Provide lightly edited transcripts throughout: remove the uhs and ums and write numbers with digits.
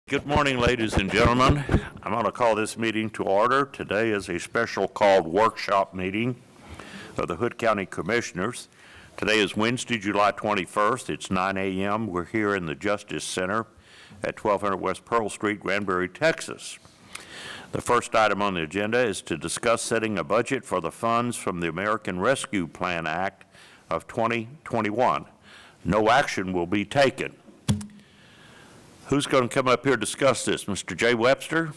Good morning, ladies and gentlemen. I'm going to call this meeting to order. Today is a special called workshop meeting of the Hood County Commissioners. Today is Wednesday, July 21st. It's 9 a.m. We're here in the Justice Center at 1200 West Pearl Street, Granbury, Texas. The first item on the agenda is to discuss setting a budget for the funds from the American Rescue Plan Act of 2021. No action will be taken. Who's going to come up here and discuss this? Mr. J. Webster?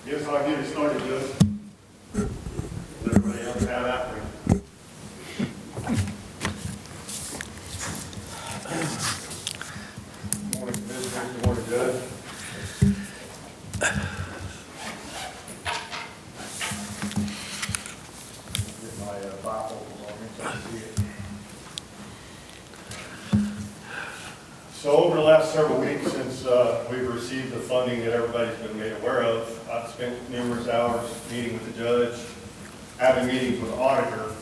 Yes, I'll get it started, Judge. Does everybody else have after me? Good morning, Commissioner. Good morning, Judge. Get my Bible on here so I can see it. So over the last several weeks, since we've received the funding that everybody's been made aware of, I've spent numerous hours meeting with the judge, having meetings with the auditor,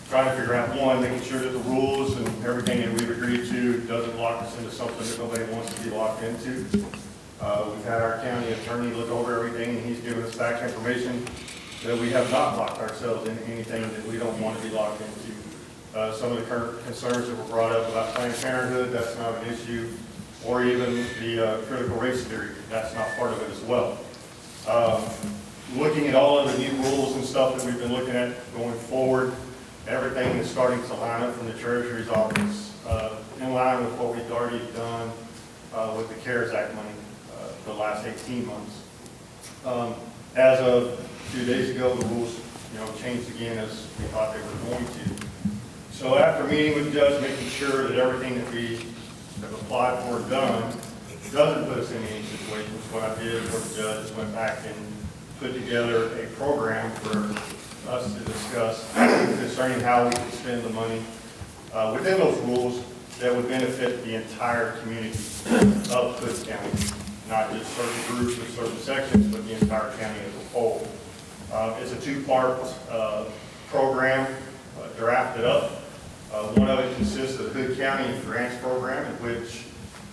trying to figure out, one, making sure that the rules and everything that we've agreed to doesn't lock us into something that nobody wants to be locked into. We've had our county attorney look over everything, and he's given us back information that we have not locked ourselves into anything that we don't want to be locked into. Some of the current concerns that were brought up about Planned Parenthood, that's not an issue, or even the critical race theory, that's not part of it as well. Looking at all of the new rules and stuff that we've been looking at going forward, everything is starting to line up from the Treasury's office, in line with what we've already done with the CARES Act money for the last 18 months. As of 2 days ago, the rules changed again as we thought they were going to. So after meeting with the judge, making sure that everything that we have applied for done doesn't put us in any situations, what I did with the judge went back and put together a program for us to discuss concerning how we can spend the money within those rules that would benefit the entire community of Hood County, not just certain groups or certain sections, but the entire county as a whole. It's a two-part program drafted up. One of it consists of the Hood County Grants Program, in which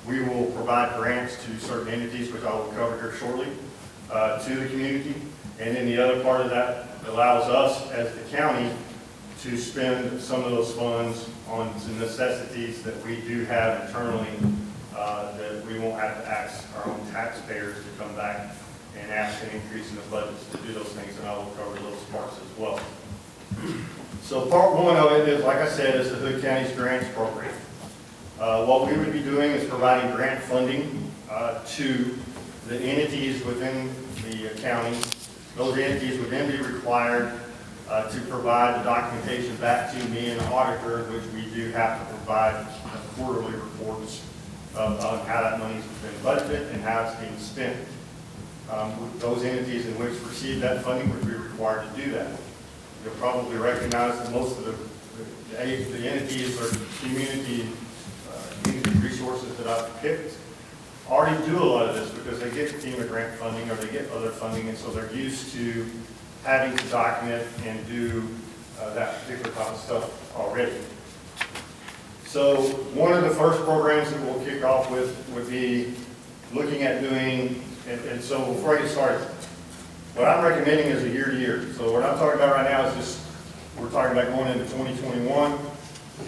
we will provide grants to certain entities, which I will cover here shortly, to the community. And then the other part of that allows us as the county to spend some of those funds on some necessities that we do have internally that we won't have to ask our own taxpayers to come back and ask an increase in the budgets to do those things, and I will cover those parts as well. So part one of it is, like I said, is the Hood County's Grants Program. What we would be doing is providing grant funding to the entities within the county. Those entities would then be required to provide the documentation back to me and the auditor, which we do have to provide quarterly reports on how that money's been budgeted and how it's being spent. Those entities in which receive that funding would be required to do that. You'll probably recognize that most of the entities or community resources that I've picked already do a lot of this because they get FEMA grant funding or they get other funding, and so they're used to having to document and do that particular type of stuff already. So one of the first programs that we'll kick off with would be looking at doing, and so before I get started, what I'm recommending is a year-to-year. So what I'm talking about right now is just, we're talking about going into 2021,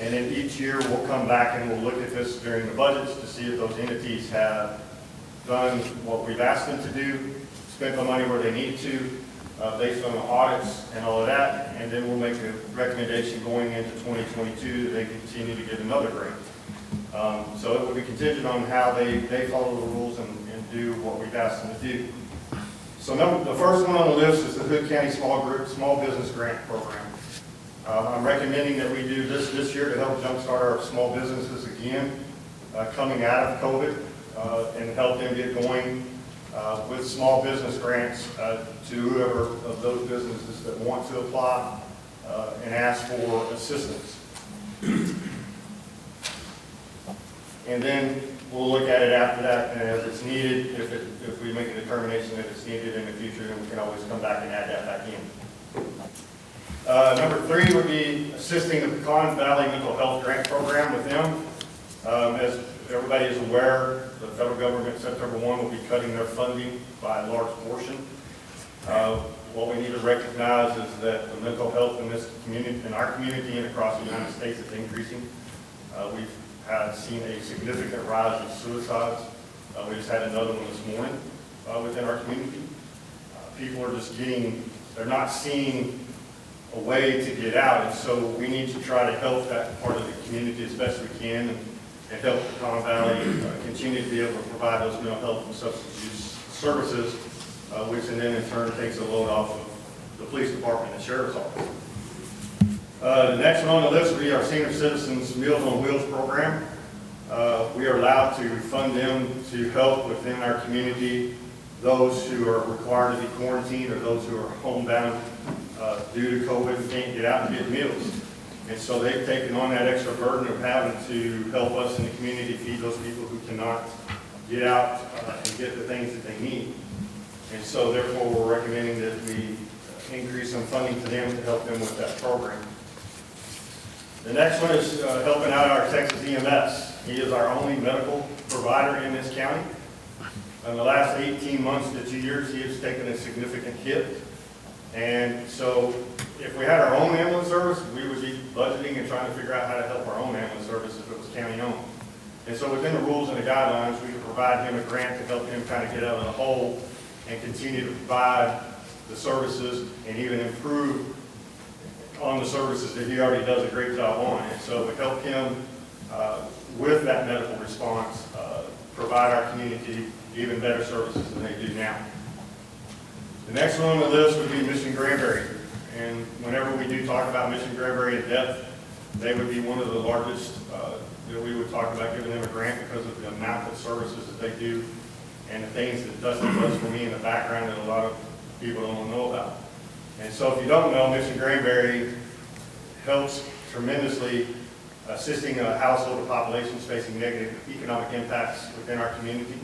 and then each year we'll come back and we'll look at this during the budgets to see if those entities have done what we've asked them to do, spent the money where they need to, based on the audits and all of that, and then we'll make a recommendation going into 2022 that they continue to get another grant. So it will be contingent on how they follow the rules and do what we've asked them to do. So the first one on the list is the Hood County Small Business Grant Program. I'm recommending that we do this year to help jumpstart our small businesses again, coming out of COVID, and help them get going with small business grants to whoever of those businesses that want to apply and ask for assistance. And then we'll look at it after that, and as it's needed, if we make a determination that it's needed in the future, then we can always come back and add that back in. Number 3 would be assisting the Pecan Valley Mental Health Grant Program with them. As everybody is aware, the federal government, September 1, will be cutting their funding by a large portion. What we need to recognize is that the mental health in this community, in our community and across the United States, is increasing. We've seen a significant rise in suicides. We just had another one this morning within our community. People are just they're not seeing a way to get out, and so we need to try to help that part of the community as best we can and help Pecan Valley continue to be able to provide those mental health and substance use services, which then in turn takes a load off of the police department and sheriff's office. The next one on the list will be our senior citizens Meals on Wheels program. We are allowed to fund them to help within our community those who are required to be quarantined or those who are homebound due to COVID and can't get out and get meals. And so they've taken on that extra burden of having to help us in the community feed those people who cannot get out and get the things that they need. And so therefore we're recommending that we increase some funding to them to help them with that program. The next one is helping out our Texas EMS. He is our only medical provider in this county. In the last 18 months to 2 years, he has taken a significant hit. And so if we had our own ambulance service, we would be budgeting and trying to figure out how to help our own ambulance service if it was county owned. And so within the rules and the guidelines, we could provide him a grant to help him kind of get out of the hole and continue to provide the services and even improve on the services that he already does a great job on. And so we help him with that medical response, provide our community even better services than they do now. The next one on the list would be Mission Granbury. And whenever we do talk about Mission Granbury in depth, they would be one of the largest that we would talk about giving them a grant because of the amount of services that they do and the things that Dustin does for me in the background that a lot of people don't know about. And so if you don't know, Mission Granbury helps tremendously assisting household or populations facing negative economic impacts within our community.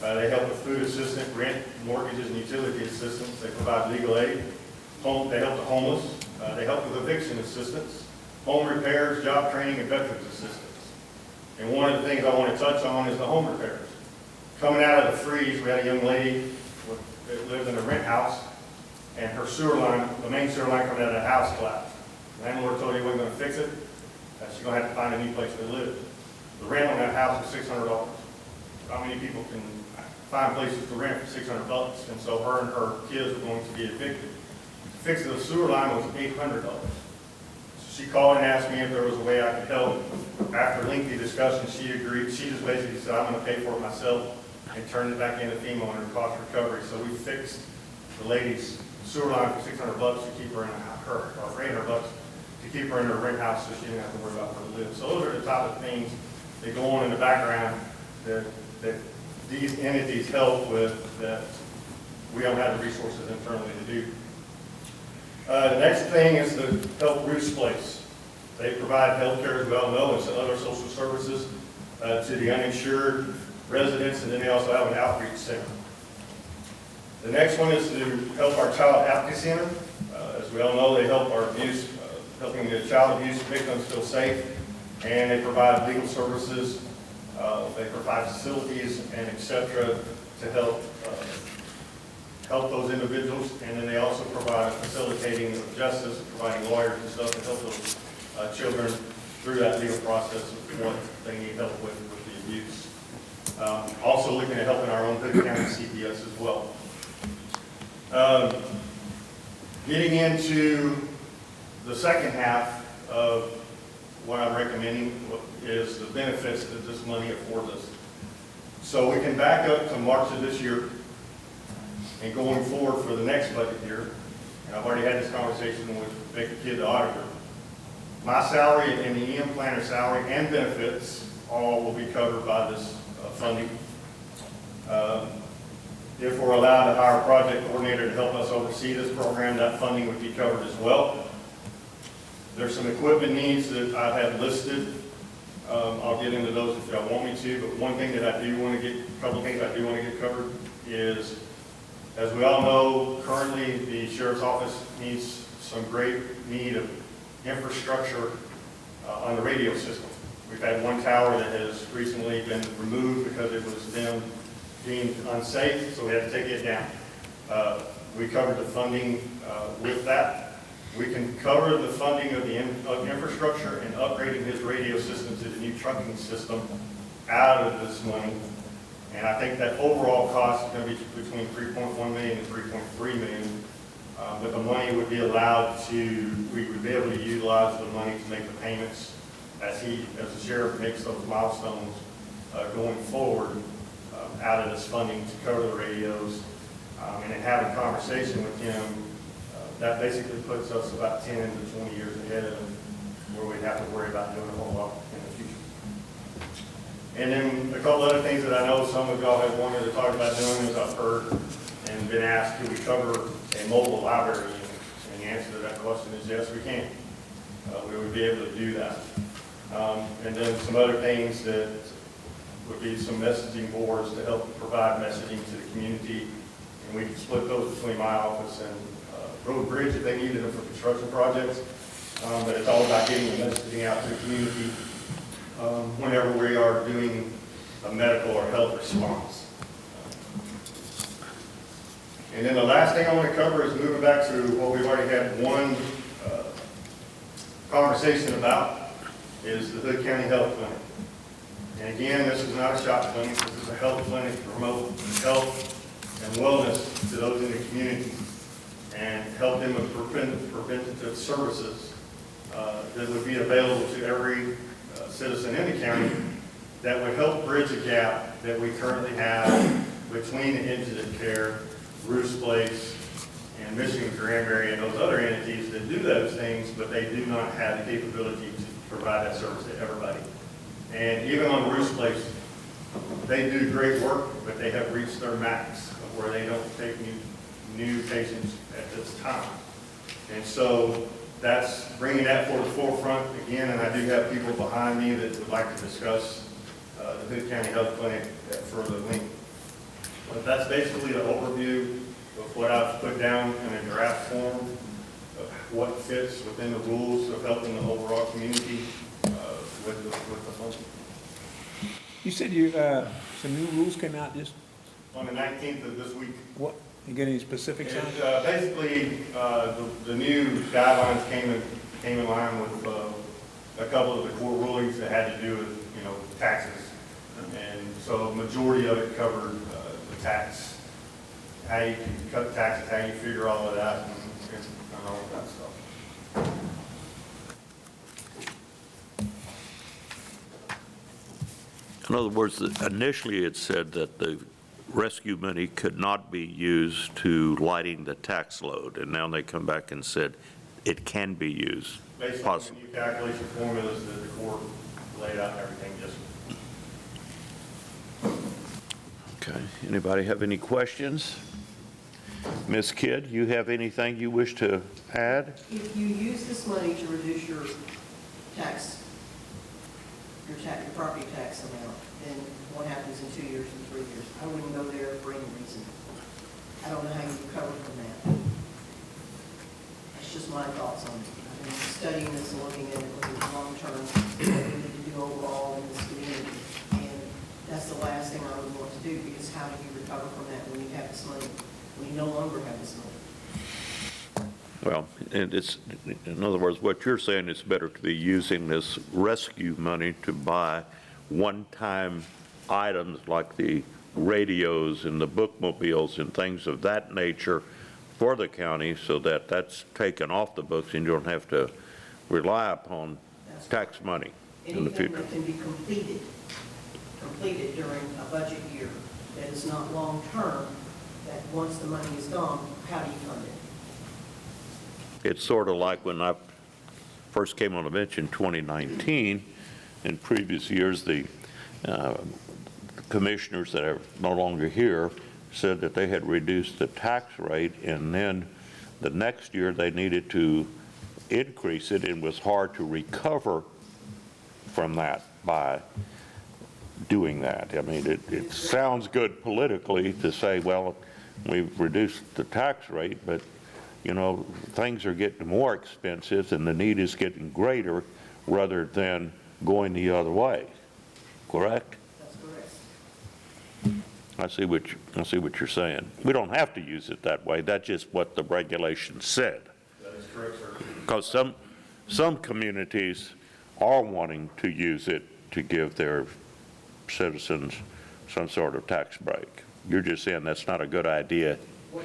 They help with food assistance, rent, mortgages, and utility assistance. They provide legal aid. They help the homeless. They help with eviction assistance, home repairs, job training, and veterans assistance. And one of the things I want to touch on is the home repairs. Coming out of the freeze, we had a young lady that lived in a rent house, and her sewer line, the main sewer line coming out of the house collapsed. The landlord told her he wasn't going to fix it. She's going to have to find a new place to live. The rent on that house was $600. How many people can find places to rent for $600? And so her and her kids were going to be evicted. Fixing the sewer line was $800. So she called and asked me if there was a way I could help. After lengthy discussion, she agreed. She just basically said, I'm going to pay for it myself and turn it back into FEMA under cost recovery. So we fixed the lady's sewer line for $600 to keep her in her, or for $800 to keep her in her rent house so she didn't have to worry about where to live. So those are the type of things that go on in the background that these entities help with that we don't have the resources internally to do. The next thing is the Help Bruce Place. They provide health care, as we all know, and some other social services to the uninsured residents, and then they also have an outreach center. The next one is to help our Child Advocacy Center. As we all know, they help our abuse, helping the child abuse victims feel safe, and they provide legal services. They provide facilities and et cetera to help those individuals, and then they also provide facilitating of justice, providing lawyers and stuff to help those children through that legal process of what they need help with the abuse. Also looking at helping our own Hood County CPS as well. Getting into the second half of what I'm recommending is the benefits that this money affords us. So we can back up to March of this year and going forward for the next budget year. And I've already had this conversation with Pecan, the auditor. My salary and the EM planner salary and benefits all will be covered by this funding. If we're allowed to hire a project coordinator to help us oversee this program, that funding would be covered as well. There's some equipment needs that I have listed. I'll get into those if y'all want me to, but one thing that I do want to get, a couple of things I do want to get covered is, as we all know, currently the Sheriff's Office needs some great need of infrastructure on the radio system. We've had one tower that has recently been removed because it was deemed unsafe, so we had to take it down. We covered the funding with that. We can cover the funding of the infrastructure and upgrading his radio system to the new trucking system out of this money. And I think that overall cost is going to be between $3.1 million and $3.3 million. But the money would be allowed to, we would be able to utilize the money to make the payments as the sheriff makes those milestones going forward out of this funding to cover the radios. And in having a conversation with him, that basically puts us about 10 to 20 years ahead of where we'd have to worry about doing a whole lot in the future. And then a couple other things that I know some of y'all have wanted to talk about doing is I've heard and been asked, do we cover a mobile library unit? And the answer to that question is yes, we can. We would be able to do that. And then some other things that would be some messaging boards to help provide messaging to the community. And we can split those between my office and Road Bridge if they needed them for construction projects. But it's all about getting the messaging out to the community whenever we are doing a medical or health response. And then the last thing I want to cover is moving back to what we've already had one conversation about is the Hood County Health Clinic. And again, this is not a shop clinic, this is a health clinic to promote health and wellness to those in the community and help them with preventative services that would be available to every citizen in the county that would help bridge a gap that we currently have between the indigent care, Bruce Place, and Michigan Granbury, and those other entities that do those things, but they do not have the capability to provide that service to everybody. And even on Bruce Place, they do great work, but they have reached their max of where they don't take new patients at this time. And so that's bringing that for the forefront again, and I do have people behind me that would like to discuss the Hood County Health Clinic at further length. But that's basically the overview of what I've put down in a draft form of what fits within the rules of helping the overall community with the funding. You said some new rules came out just, On the 19th of this week. what, you get any specifics on it? Basically, the new guidelines came in line with a couple of the court rulings that had to do with, taxes. And so a majority of it covered the tax, how you can cut taxes, how you figure all of that, and all of that stuff. In other words, initially it said that the rescue money could not be used to lighting the tax load, and now they come back and said it can be used. Based on the new calculation formulas that the court laid out and everything, yes. Okay, anybody have any questions? Ms. Kidd, you have anything you wish to add? If you use this money to reduce your property tax amount, then what happens in 2 years and 3 years? I wouldn't go there for any reason. I don't know how you recover from that. That's just my thoughts on it. I've been studying this and looking at it, looking at long-term, what we need to do overall in this community. And that's the last thing I would want to do, because how do you recover from that when you have this money, when you no longer have this money? Well, and it's, in other words, what you're saying is better to be using this rescue money to buy one-time items like the radios and the bookmobiles and things of that nature for the county, so that that's taken off the books and you don't have to rely upon tax money in the future. Anything that can be completed during a budget year that is not long-term, that once the money is gone, how do you fund it? It's sort of like when I first came on the bench in 2019. In previous years, the commissioners that are no longer here said that they had reduced the tax rate, and then the next year they needed to increase it, and it was hard to recover from that by doing that. I mean, it sounds good politically to say, well, we've reduced the tax rate, but things are getting more expensive and the need is getting greater, rather than going the other way, correct? That's correct. I see what you're saying. We don't have to use it that way. That's just what the regulation said. That is correct, sir. Because some communities are wanting to use it to give their citizens some sort of tax break. You're just saying that's not a good idea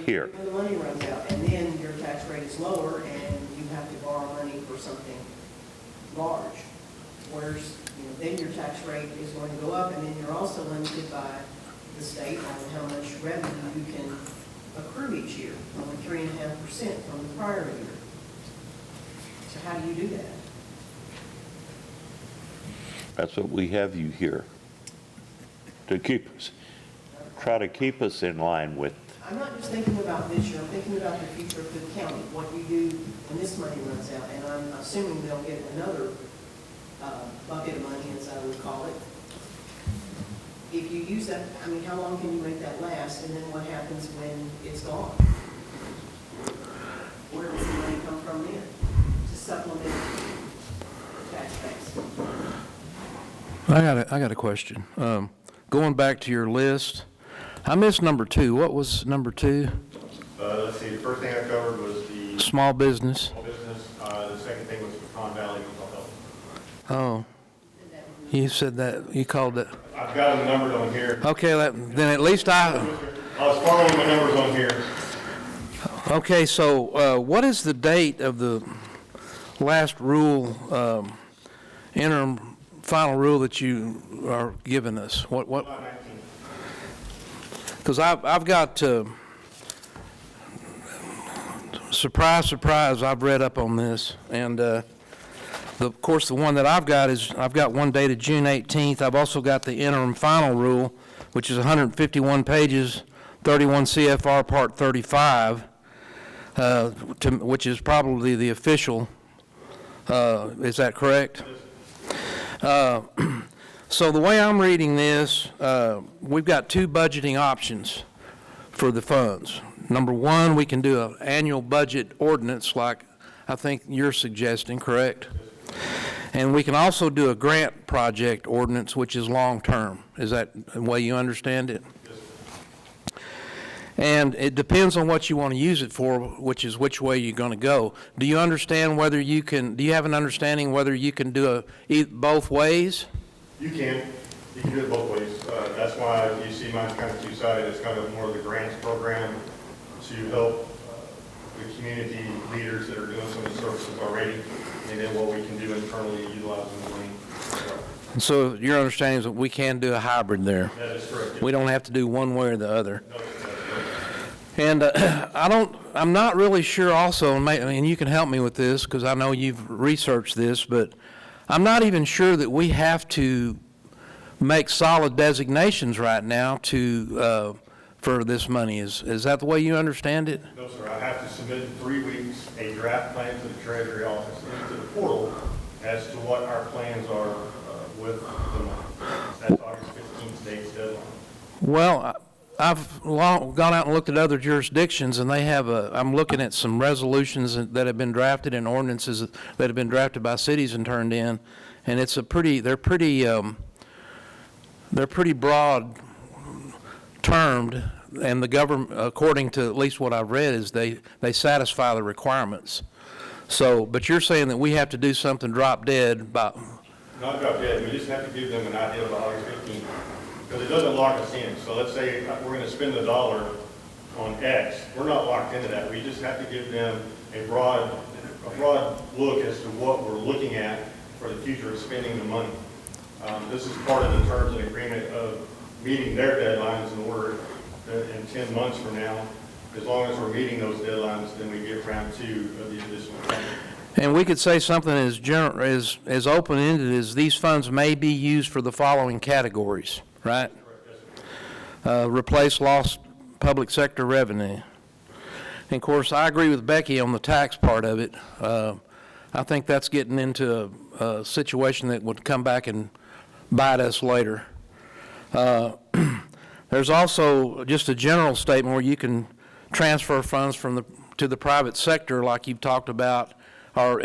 here. When the money runs out, and then your tax rate is lower, and you have to borrow money for something large. Whereas, then your tax rate is going to go up, and then you're also limited by the state on how much revenue you can accrue each year, only 3.5% from the prior year. So how do you do that? That's what we have you here, to try to keep us in line with. I'm not just thinking about this year, I'm thinking about the future of the county, what you do when this money runs out, and I'm assuming they'll get another bucket of money, as I would call it. If you use that, I mean, how long can you make that last, and then what happens when it's gone? Where does the money come from then to supplement the tax base? I got a question. Going back to your list, I missed number 2. What was number 2? Let's see, the first thing I covered was the Small business. small business. The second thing was Pecan Valley Mental Health. Oh, you said that, you called it. I've got them numbered on here. Okay, then at least I was following my numbers on here. okay, so what is the date of the last rule, interim final rule that you are giving us? What? July 19th. Because I've got, surprise, I've read up on this, and of course, the one that I've got is, I've got one dated June 18th. I've also got the interim final rule, which is 151 pages, 31 CFR Part 35, which is probably the official. Is that correct? So the way I'm reading this, we've got 2 budgeting options for the funds. Number 1, we can do an annual budget ordinance like I think you're suggesting, correct? And we can also do a grant project ordinance, which is long-term. Is that the way you understand it? And it depends on what you want to use it for, which is which way you're going to go. Do you understand whether you can, do you have an understanding whether you can do both ways? You can do it both ways. That's why you see mine's kind of two-sided. It's kind of more of the grants program to help the community leaders that are doing some of the services already, and then what we can do internally utilizing the money. So your understanding is that we can do a hybrid there. That is correct. We don't have to do one way or the other. No, that's correct. And I'm not really sure also, and you can help me with this because I know you've researched this, but I'm not even sure that we have to make solid designations right now for this money. Is that the way you understand it? No, sir. I have to submit in 3 weeks a draft plan to the Treasury Office into the portal as to what our plans are with the money. That's August 15th date's deadline. Well, I've gone out and looked at other jurisdictions, and they have I'm looking at some resolutions that have been drafted and ordinances that have been drafted by cities and turned in, and it's they're pretty broad termed, and the government, according to at least what I've read, is they satisfy the requirements. So, but you're saying that we have to do something drop dead by... Not drop dead. We just have to give them an idea by August 15th. Because it doesn't lock us in. So let's say we're going to spend $1 on X. We're not locked into that. We just have to give them a broad look as to what we're looking at for the future of spending the money. This is part of the terms and agreement of meeting their deadlines in order in 10 months from now. As long as we're meeting those deadlines, then we get round 2 of the additional funding. And we could say something as open-ended as these funds may be used for the following categories, right? Replace lost public sector revenue. And of course, I agree with Becky on the tax part of it. I think that's getting into a situation that would come back and bite us later. There's also just a general statement where you can transfer funds to the private sector like you've talked about, or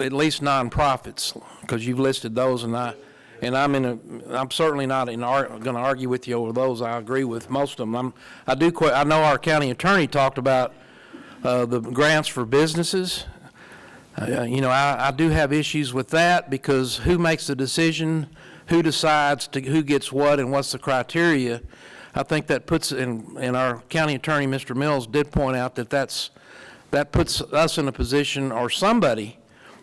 at least nonprofits, because you've listed those, and I'm certainly not going to argue with you over those. I agree with most of them. I know our county attorney talked about the grants for businesses. I do have issues with that, because who makes the decision, who decides who gets what, and what's the criteria? I think that puts, and our county attorney, Mr. Mills, did point out that puts us in a position, or somebody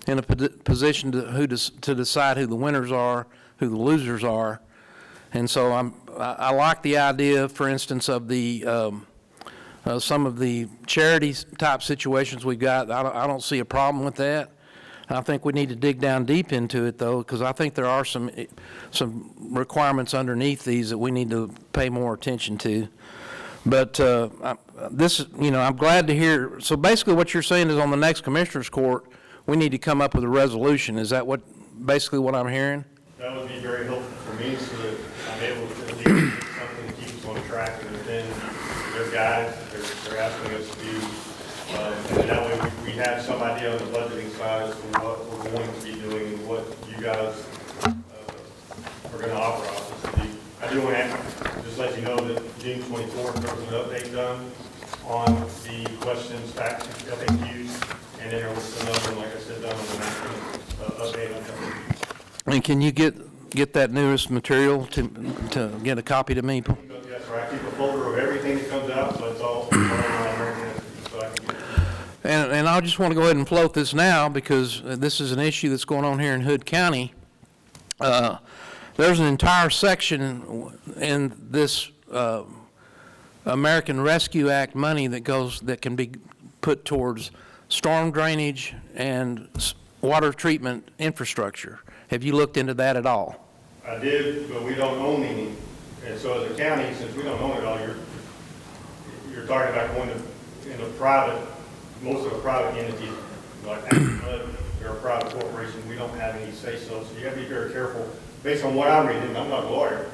in a position to decide who the winners are, who the losers are. And so I like the idea, for instance, of some of the charity type situations we've got. I don't see a problem with that. I think we need to dig down deep into it, though, because I think there are some requirements underneath these that we need to pay more attention to. But I'm glad to hear. So basically what you're saying is, on the next Commissioners Court, we need to come up with a resolution. Is that basically what I'm hearing? That would be very helpful for me, so that I'm able to at least get something to keep us on track, and within their guides that they're asking us to do. And that way we have some idea on the budgeting side as to what we're going to be doing and what you guys are going to offer us. I do want to just let you know that June 24th, there was an update done on the questions, facts, FAQs, and then there was another, like I said, done on the national update on FAQs. And can you get that newest material to get a copy to me? Yes, sir. I keep a folder of everything that comes out, so it's all online, so I can get it. And I just want to go ahead and float this now, because this is an issue that's going on here in Hood County. There's an entire section in this American Rescue Act money that can be put towards storm drainage and water treatment infrastructure. Have you looked into that at all? I did, but we don't own any. And so as a county, since we don't own it all, you're talking about going in a private, most of the private entities, like they're a private corporation, we don't have any say-so. So you have to be very careful. Based on what I'm reading, I'm not a lawyer,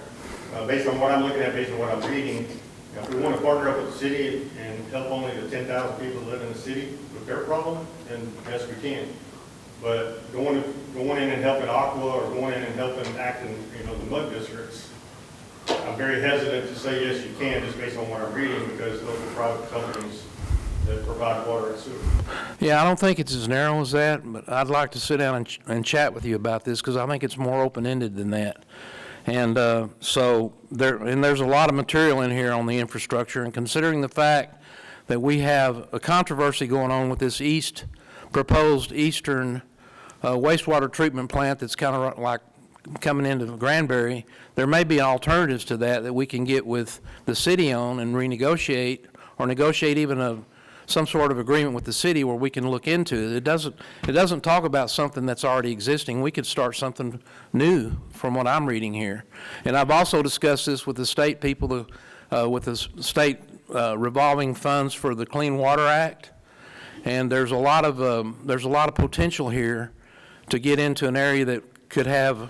based on what I'm looking at, based on what I'm reading, if we want to partner up with the city and help only the 10,000 people that live in the city with their problem, then yes, we can. But going in and helping Aqua, or going in and helping Acton, the mud districts, I'm very hesitant to say yes, you can, just based on what I'm reading, because those are private companies that provide water and sewer. Yeah, I don't think it's as narrow as that, but I'd like to sit down and chat with you about this, because I think it's more open-ended than that. And so there's a lot of material in here on the infrastructure, and considering the fact that we have a controversy going on with this proposed eastern wastewater treatment plant that's kind of like coming into Granbury, there may be alternatives to that we can get with the city on and renegotiate, or negotiate even some sort of agreement with the city where we can look into it. It doesn't talk about something that's already existing. We could start something new from what I'm reading here. And I've also discussed this with the state people, with the state revolving funds for the Clean Water Act. And there's a lot of potential here to get into an area that could have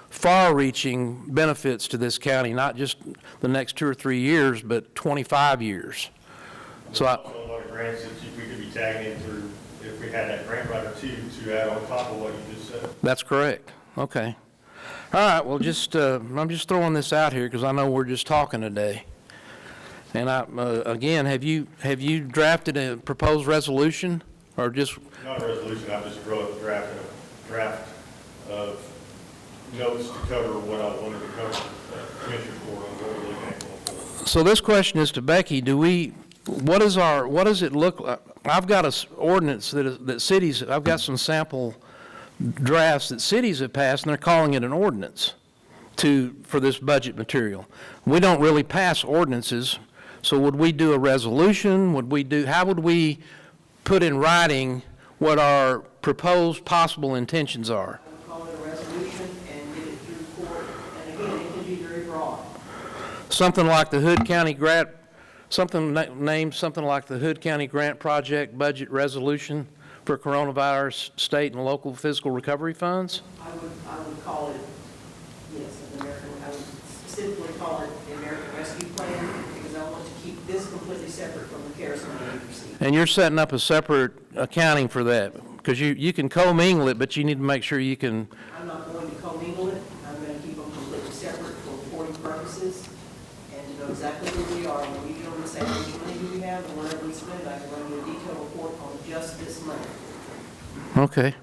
far-reaching benefits to this county, not just the next 2 or 3 years, but 25 years. So also a lot of grants that we could be tagging in through if we had that grant writer too, to add on top of what you just said. That's correct. Okay. All right. Well, I'm just throwing this out here because I know we're just talking today. And again, have you drafted a proposed resolution, or just? Not a resolution. I just drafted a draft of notes to cover what I wanted to cover Commissioner's Court on what we're looking at going forward. So this question is to Becky. What does it look like? I've got an ordinance that cities, I've got some sample drafts that cities have passed, and they're calling it an ordinance for this budget material. We don't really pass ordinances, so would we do a resolution? How would we put in writing what our proposed possible intentions are? I would call it a resolution and get it through court, and again, it can be very broad. Something like the Hood County Grant, named something like the Hood County Grant Project Budget Resolution for Coronavirus State and Local Fiscal Recovery Funds? I would call it, yes, I would specifically call it the American Rescue Plan, because I want to keep this completely separate from the CARES money we receive. And you're setting up a separate accounting for that, because you can commingle it, but you need to make sure you can, I'm not going to commingle it. I'm going to keep them completely separate for reporting purposes and to know exactly where we are. When we get on and say, how much money do we have and whatever we spend, I can run you a detailed report on just this money. okay,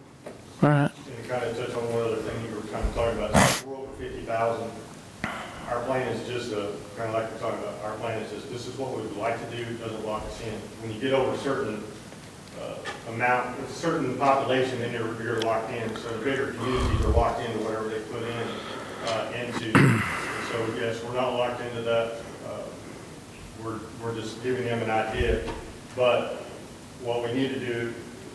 all right. And to kind of touch on one other thing you were kind of talking about, since we're over 50,000, our plan is just kind of like we're talking about, our plan is just, this is what we would like to do, it doesn't lock us in. When you get over a certain amount, a certain population, then you're locked in. So the bigger communities are locked into whatever they put into. So yes, we're not locked into that. We're just giving them an idea. But what we need to do,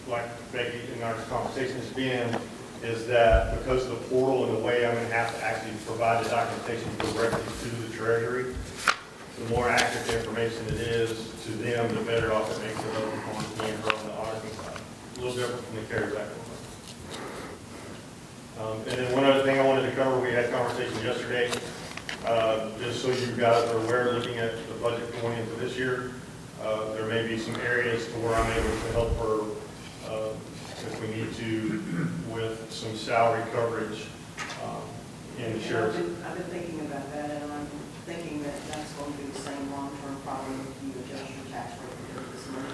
like Becky in our conversation has been, is that because of the portal and the way I'm going to have to actually provide the documentation directly to the Treasury, the more accurate the information it is to them, the better off it makes it on the and on the auditing side. A little different from the carry back one. And then one other thing I wanted to cover, we had conversation yesterday, just so you guys are aware, looking at the budget going into this year, there may be some areas to where I'm able to help her if we need to with some salary coverage in the sheriff's. I've been thinking about that, and I'm thinking that that's going to be the same long-term problem if you adjust your tax rate because of this money.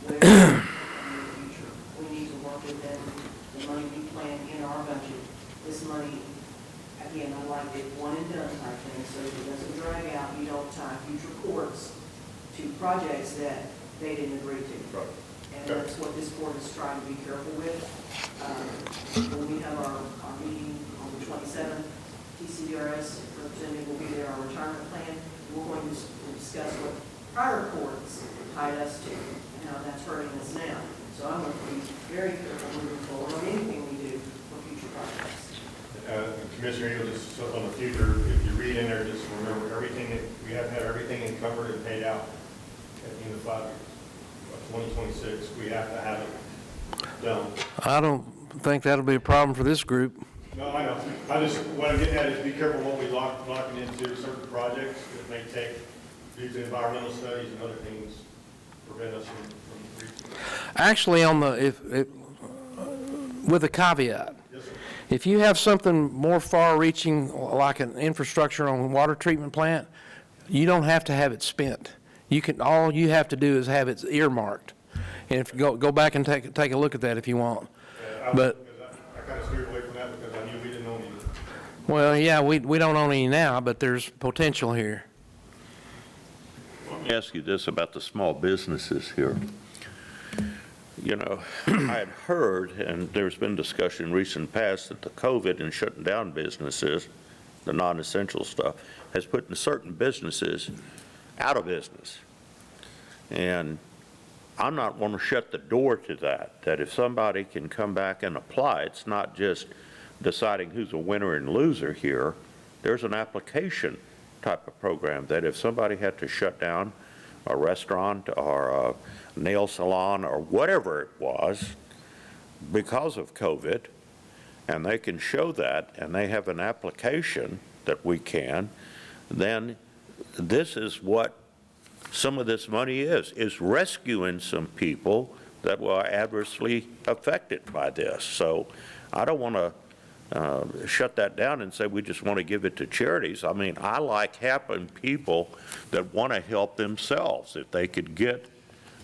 Where in the future, we need to work within the money we plan in our budget. This money, again, I like it one and done type thing, so it doesn't drag out, you don't tie future courts to projects that they didn't agree to. Right. And that's what this board is trying to be careful with. When we have our meeting on the 27th, TCDRS representative will be there, our retirement plan. We're going to discuss what prior courts tied us to and how that's hurting us now. So I'm going to be very careful moving forward on anything we do for future projects. Commissioner, Eagle, just on the future, if you read in there, just remember everything that we have had everything encumbered and paid out at the end of 5 years. 2026, we have to have it done. I don't think that'll be a problem for this group. No, I know. What I'm getting at is be careful what we locking into certain projects that may take, due to environmental studies and other things, prevent us from reaching. Actually, with a caveat, Yes, sir. if you have something more far-reaching, like an infrastructure on a water treatment plant, you don't have to have it spent. All you have to do is have it earmarked. And if go back and take a look at that if you want. But I kind of steered away from that because I knew we didn't own any. well, yeah, we don't own any now, but there's potential here. Let me ask you this about the small businesses here. You know, I had heard, and there's been discussion in recent past, that the COVID and shutting down businesses, the non-essential stuff, has put certain businesses out of business. And I'm not want to shut the door to that if somebody can come back and apply, it's not just deciding who's a winner and loser here. There's an application type of program that if somebody had to shut down a restaurant or a nail salon or whatever it was because of COVID, and they can show that and they have an application that we can, then this is what some of this money is rescuing some people that were adversely affected by this. So I don't want to shut that down and say we just want to give it to charities. I mean, I like helping people that want to help themselves. If they could get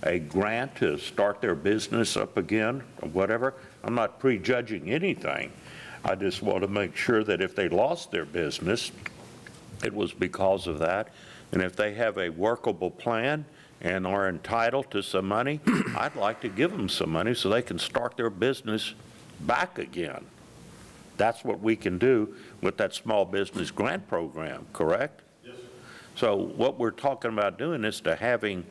a grant to start their business up again or whatever, I'm not prejudging anything. I just want to make sure that if they lost their business, it was because of that. And if they have a workable plan and are entitled to some money, I'd like to give them some money so they can start their business back again. That's what we can do with that small business grant program, correct? Yes, sir. So what we're talking about doing is to having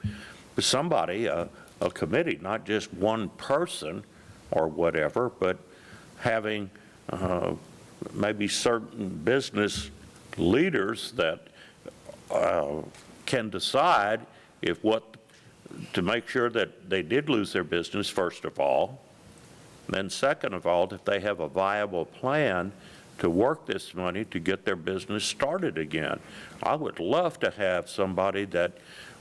somebody, a committee, not just one person or whatever, but having maybe certain business leaders that can decide to make sure that they did lose their business, first of all. Then second of all, if they have a viable plan to work this money to get their business started again. I would love to have somebody that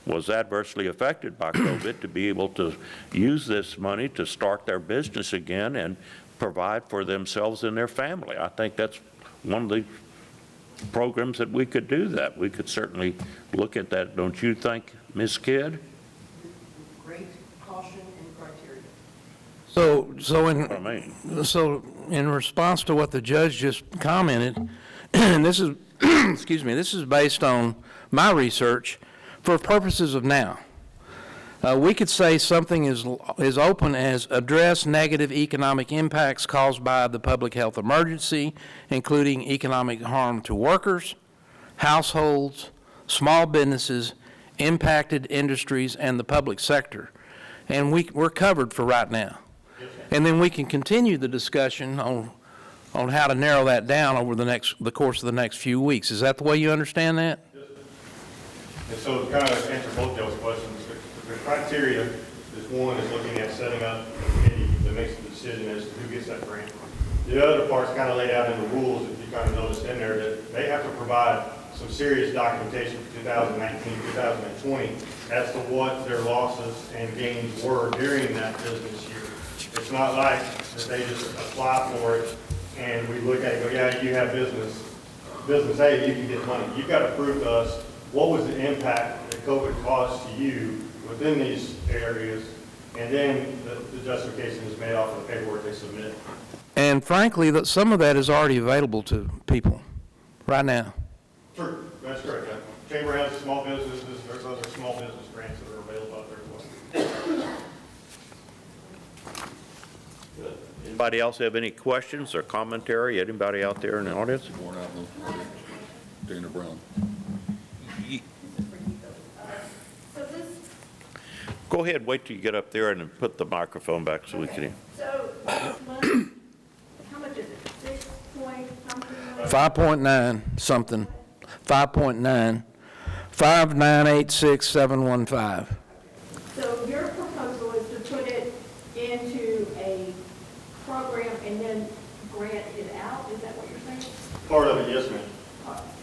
was adversely affected by COVID to be able to use this money to start their business again and provide for themselves and their family. I think that's one of the programs that we could do that. We could certainly look at that, don't you think, Ms. Kidd? Great caution and criteria. So in response to what the judge just commented, and this is, excuse me, this is based on my research for purposes of now. We could say something is open as address negative economic impacts caused by the public health emergency, including economic harm to workers, households, small businesses, impacted industries, and the public sector. And we're covered for right now. And then we can continue the discussion on how to narrow that down over the course of the next few weeks. Is that the way you understand that? And so to kind of answer both those questions, the criteria is one is looking at setting up a committee that makes the decision as to who gets that grant. The other part's kind of laid out in the rules, if you kind of noticed in there, that they have to provide some serious documentation for 2019, 2020 as to what their losses and gains were during that business year. It's not like that they just apply for it and we look at it and go, yeah, you have business A, you can get money. You've got to prove to us what was the impact that COVID caused to you within these areas, and then the justification is made off of the paperwork they submit. And frankly, some of that is already available to people right now. True, that's correct. Chamber has small businesses, there's other small business grants that are available out there as well. Good. Anybody else have any questions or commentary? Anybody out there in the audience? Born out of Dana Brown. So this, Go ahead, wait till you get up there and then put the microphone back so we can hear. so this money, how much is it? 6 point something? 5.9 something, 5.9, 5986715. So your proposal is to put it into a program and then grant it out? Is that what you're saying? Part of it, yes, ma'am.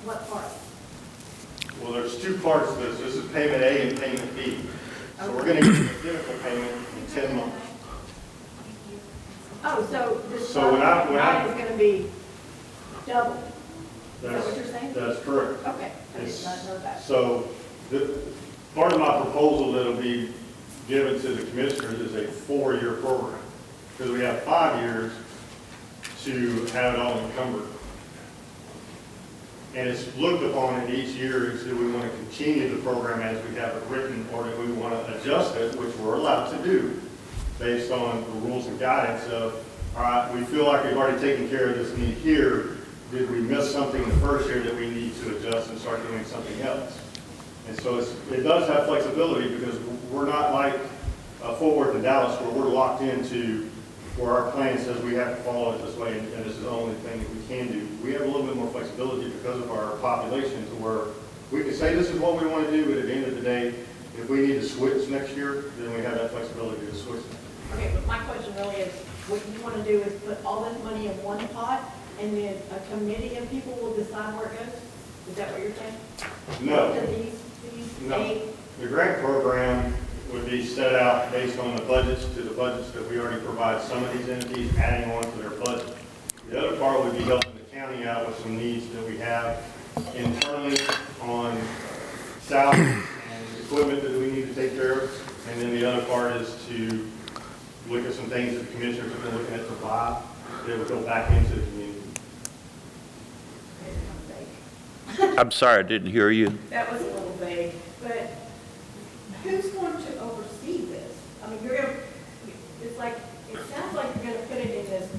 What part? Well, there's two parts to this. This is payment A and payment B. So we're going to give a identical payment in 10 months. Oh, so this So when I- is going to be double? Is that what you're saying? That's correct. Okay, I did not know that. So part of my proposal that'll be given to the commissioners is a 4-year program. Because we have 5 years to have it all encumbered. And it's looked upon in each year as do we want to continue the program as we have it written, or do we want to adjust it, which we're allowed to do based on the rules and guidance of, all right, we feel like we've already taken care of this need here. Did we miss something the first year that we need to adjust and start doing something else? And so it does have flexibility because we're not like Fort Worth and Dallas where we're locked into where our plan says we have to follow it this way and this is the only thing that we can do. We have a little bit more flexibility because of our population to where we can say this is what we want to do, but at the end of the day, if we need to switch next year, then we have that flexibility to switch. Okay, but my question really is, what you want to do is put all this money in one pot, and then a committee of people will decide where it goes? Is that what you're saying? No. To these No. eight? The grant program would be set out based on the budgets to the budgets that we already provide some of these entities, adding on to their budget. The other part would be helping the county out with some needs that we have internally on salaries and equipment that we need to take care of. And then the other part is to look at some things that the commissioners have been looking at to buy that would go back into the community. I'm sorry, I didn't hear you. That was a little vague, but who's going to oversee this? I mean, it's like, it sounds like you're going to put it in this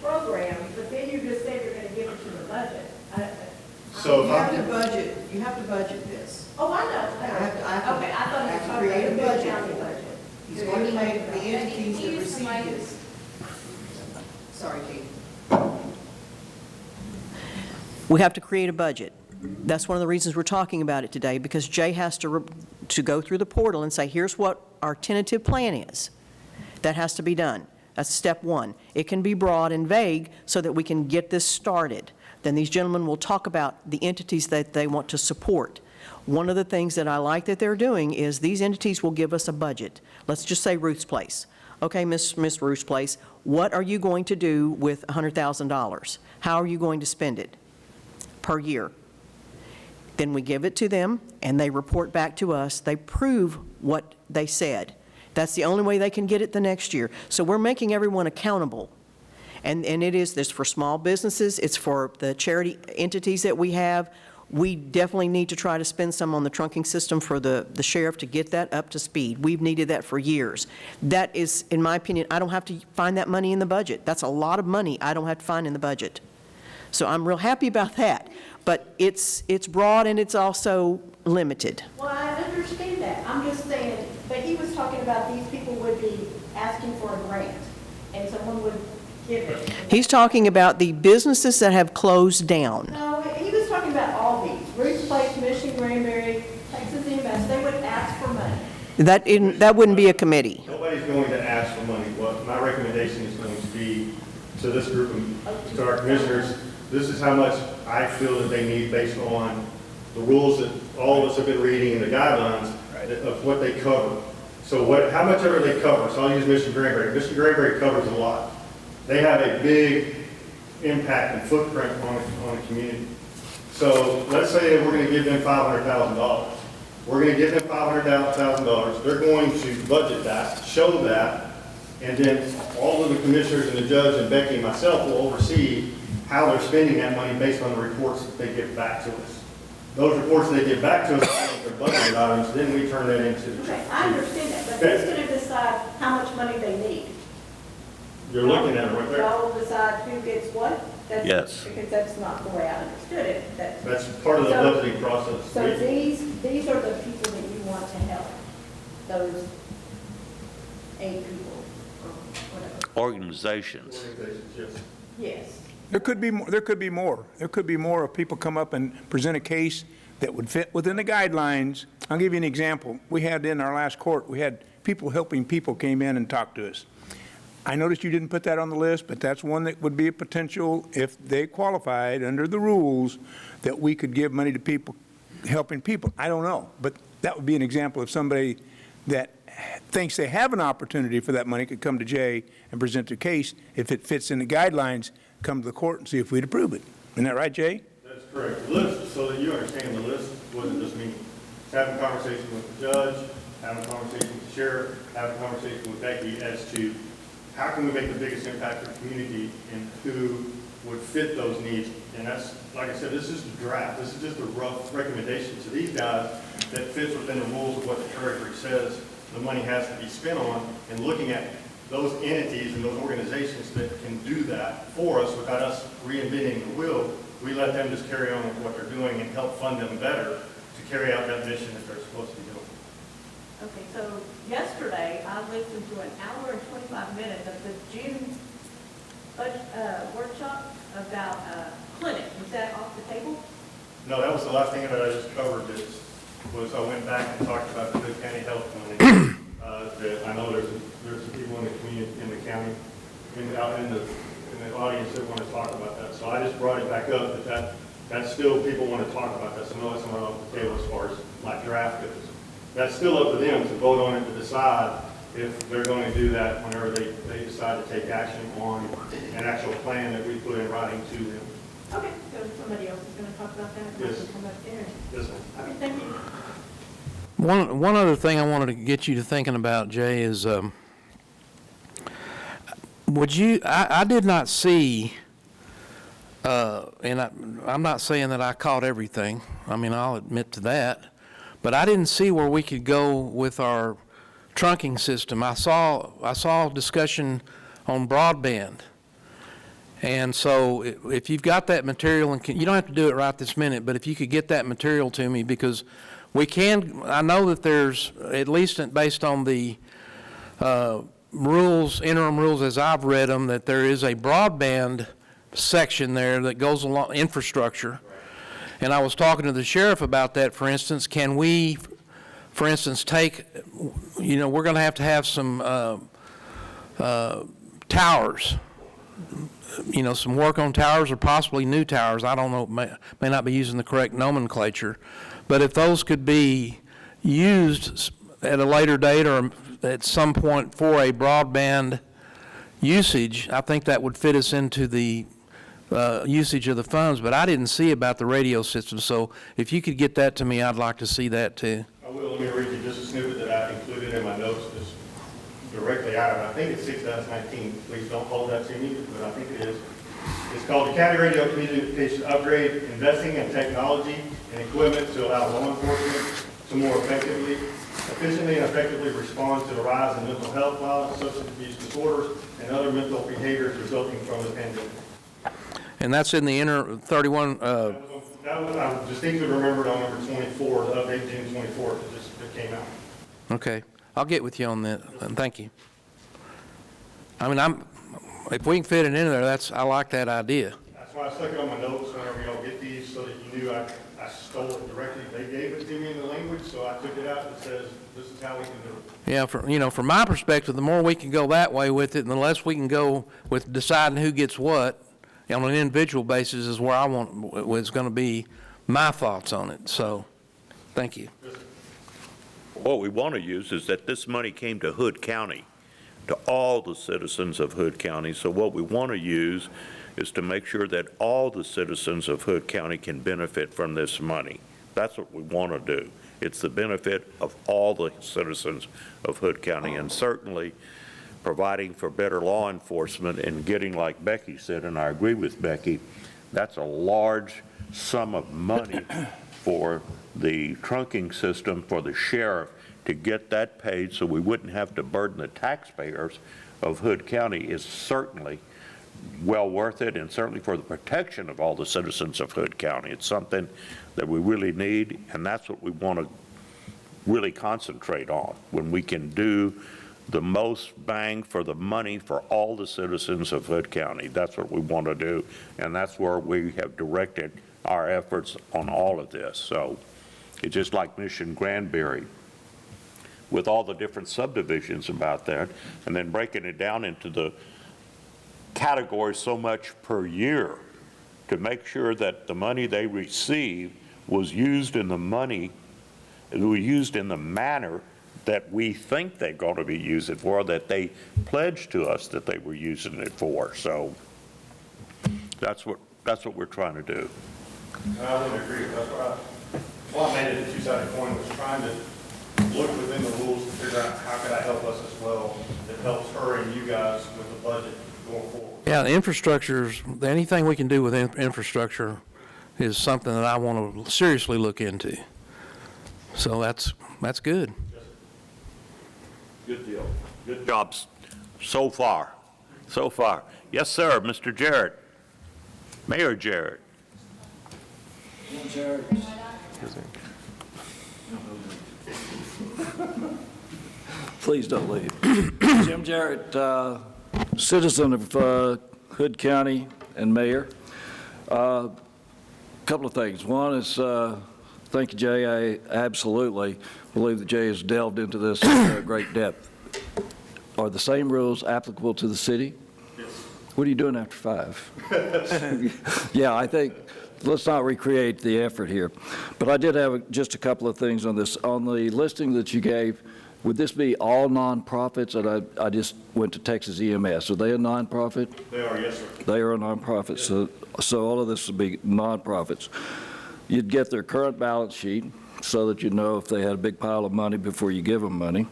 program, but then you just said you're going to give it to the budget. So You if have to I'm, budget this. Oh, I know. Okay, I thought you were talking create a about the budget. county budget. He's going to make the entities that receive this. Sorry, Kate. We have to create a budget. That's one of the reasons we're talking about it today, because Jay has to go through the portal and say, here's what our tentative plan is. That has to be done. That's step one. It can be broad and vague so that we can get this started. Then these gentlemen will talk about the entities that they want to support. One of the things that I like that they're doing is these entities will give us a budget. Let's just say Ruth's Place. Okay, Miss Ruth's Place, what are you going to do with $100,000? How are you going to spend it per year? Then we give it to them, and they report back to us. They prove what they said. That's the only way they can get it the next year. So we're making everyone accountable. And it is this for small businesses. It's for the charity entities that we have. We definitely need to try to spend some on the trunking system for the sheriff to get that up to speed. We've needed that for years. That is, in my opinion, I don't have to find that money in the budget. That's a lot of money I don't have to find in the budget. So I'm real happy about that. But it's broad and it's also limited. Well, I understand that. I'm just saying, but he was talking about these people would be asking for a grant, and someone would give it. He's talking about the businesses that have closed down. No, he was talking about all these. Ruth's Place, Mission, Granbury, Texas Ems, they would ask for money. That wouldn't be a committee. Nobody's going to ask for money. What my recommendation is going to be to this group, to our commissioners, this is how much I feel that they need based on the rules that all of us have been reading and the guidelines of what they cover. So how much ever they cover, so I'll use Mission Granbury. Mission Granbury covers a lot. They have a big impact and footprint on the community. So let's say that we're going to give them $500,000. We're going to give them $500,000. They're going to budget that, show that, and then all of the commissioners and the judge and Becky and myself will oversee how they're spending that money based on the reports that they give back to us. Those reports they give back to us, their budget items, then we turn that into. Okay, I understand that, but who's going to decide how much money they need? You're looking at it right there. Y'all decide who gets what? Yes. Because that's not the way I understood it. That's part of the budgeting process. So these are the people that you want to help, those 8 people, or whatever. Organizations. Organizations, yes. Yes. There could be more. There could be more. There could be more if people come up and present a case that would fit within the guidelines. I'll give you an example. We had in our last court, we had people helping people came in and talked to us. I noticed you didn't put that on the list, but that's one that would be a potential, if they qualified under the rules, that we could give money to people helping people. I don't know, but that would be an example of somebody that thinks they have an opportunity for that money could come to Jay and present their case. If it fits in the guidelines, come to the court and see if we'd approve it. Isn't that right, Jay? That's correct. The list, so that you understand, the list wasn't just me. Having a conversation with the judge, having a conversation with the sheriff, having a conversation with Becky as to how can we make the biggest impact on the community and who would fit those needs. And that's, like I said, this is the draft. This is just a rough recommendation to these guys that fits within the rules of what the treasury says the money has to be spent on, and looking at those entities and those organizations that can do that for us without us reinventing the wheel. We let them just carry on with what they're doing and help fund them better to carry out that mission that they're supposed to be doing. Okay, so yesterday, I listened to an hour and 25 minutes of the June budget workshop about clinic. Was that off the table? No, that was the last thing that I just covered. Was I went back and talked about the Hood County Health Clinic. That I know there's some people in the community, in the county, out in the audience that want to talk about that. So I just brought it back up that's still, people want to talk about that. So no, it's not off the table as far as my draft goes. That's still up to them to vote on it, to decide if they're going to do that whenever they decide to take action on an actual plan that we put in writing to them. Okay, so somebody else is going to talk about that? Yes. Come up there. This one. Okay, thank you. One other thing I wanted to get you to thinking about, Jay, is I did not see, and I'm not saying that I caught everything. I mean, I'll admit to that. But I didn't see where we could go with our trunking system. I saw discussion on broadband. And so if you've got that material, and you don't have to do it right this minute, but if you could get that material to me, because I know that there's, at least based on the rules, interim rules as I've read them, that there is a broadband section there that goes along infrastructure. And I was talking to the sheriff about that, for instance. Can we, for instance, take, we're going to have some towers, some work on towers or possibly new towers. I don't know, may not be using the correct nomenclature. But if those could be used at a later date or at some point for a broadband usage, I think that would fit us into the usage of the funds. But I didn't see about the radio system. So if you could get that to me, I'd like to see that too. I will. Let me read you just a snippet that I included in my notes, just directly out of it. I think it's 6/19. Please don't hold that to me, but I think it is. It's called the County Radio Communication Upgrade, Investing in Technology and Equipment to Allow Law Enforcement to more efficiently and effectively respond to the rise in mental health, violence, substance abuse disorders, and other mental behaviors resulting from the pandemic. And that's in the 31, That was, I distinctly remembered on number 24, the update June 24th, that came out. okay. I'll get with you on that, and thank you. I mean, if we can fit it in there, I like that idea. That's why I stuck it on my notes whenever y'all get these, so that you knew I stole it directly. They gave it to me in the language, so I took it out and says, this is how we can do it. Yeah, from my perspective, the more we can go that way with it, and the less we can go with deciding who gets what on an individual basis is where was going to be my thoughts on it. So, thank you. What we want to use is that this money came to Hood County, to all the citizens of Hood County. So what we want to use is to make sure that all the citizens of Hood County can benefit from this money. That's what we want to do. It's the benefit of all the citizens of Hood County, and certainly providing for better law enforcement and getting, like Becky said, and I agree with Becky, that's a large sum of money for the trunking system for the sheriff to get that paid so we wouldn't have to burden the taxpayers of Hood County is certainly well worth it, and certainly for the protection of all the citizens of Hood County. It's something that we really need, and that's what we want to really concentrate on when we can do the most bang for the money for all the citizens of Hood County. That's what we want to do, and that's where we have directed our efforts on all of this. So it's just like Mission Granbury, with all the different subdivisions about that, and then breaking it down into the categories so much per year to make sure that the money they received was used in the manner that we think they're going to be using it for, that they pledged to us that they were using it for. So that's what we're trying to do. I wouldn't agree. That's why I made it a two-sided coin, was trying to look within the rules to figure out how could I help us as well that helps her and you guys with the budget going forward. Yeah, the infrastructure's, anything we can do with infrastructure is something that I want to seriously look into. So that's good. Good deal. Good jobs so far. Yes, sir, Mr. Jarrett. Mayor Jarrett. Jarrett. Please don't leave. Jim Jarrett, citizen of Hood County and mayor. Couple of things. One is, thank you, Jay. I absolutely believe that Jay has delved into this in great depth. Are the same rules applicable to the city? Yes. What are you doing after 5? Yeah, I think, let's not recreate the effort here. But I did have just a couple of things on this. On the listing that you gave, would this be all nonprofits? And I just went to Texas EMS. Are they a nonprofit? They are, yes, sir. They are a nonprofit, so all of this would be nonprofits. You'd get their current balance sheet so that you know if they had a big pile of money before you give them money.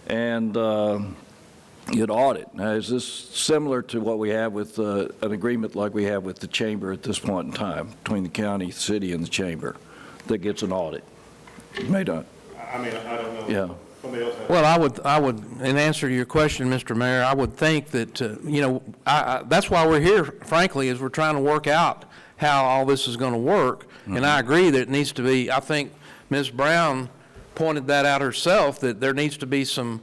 And you'd audit. Now, is this similar to what we have with an agreement like we have with the chamber at this point in time, between the county, city, and the chamber, that gets an audit? May not. I mean, I don't know. Yeah. Somebody else has. Well, I would, in answer to your question, Mr. Mayor, I would think that, that's why we're here, frankly, is we're trying to work out how all this is going to work. Mm-hmm. And I agree that it needs to be, I think Ms. Brown pointed that out herself, that there needs to be some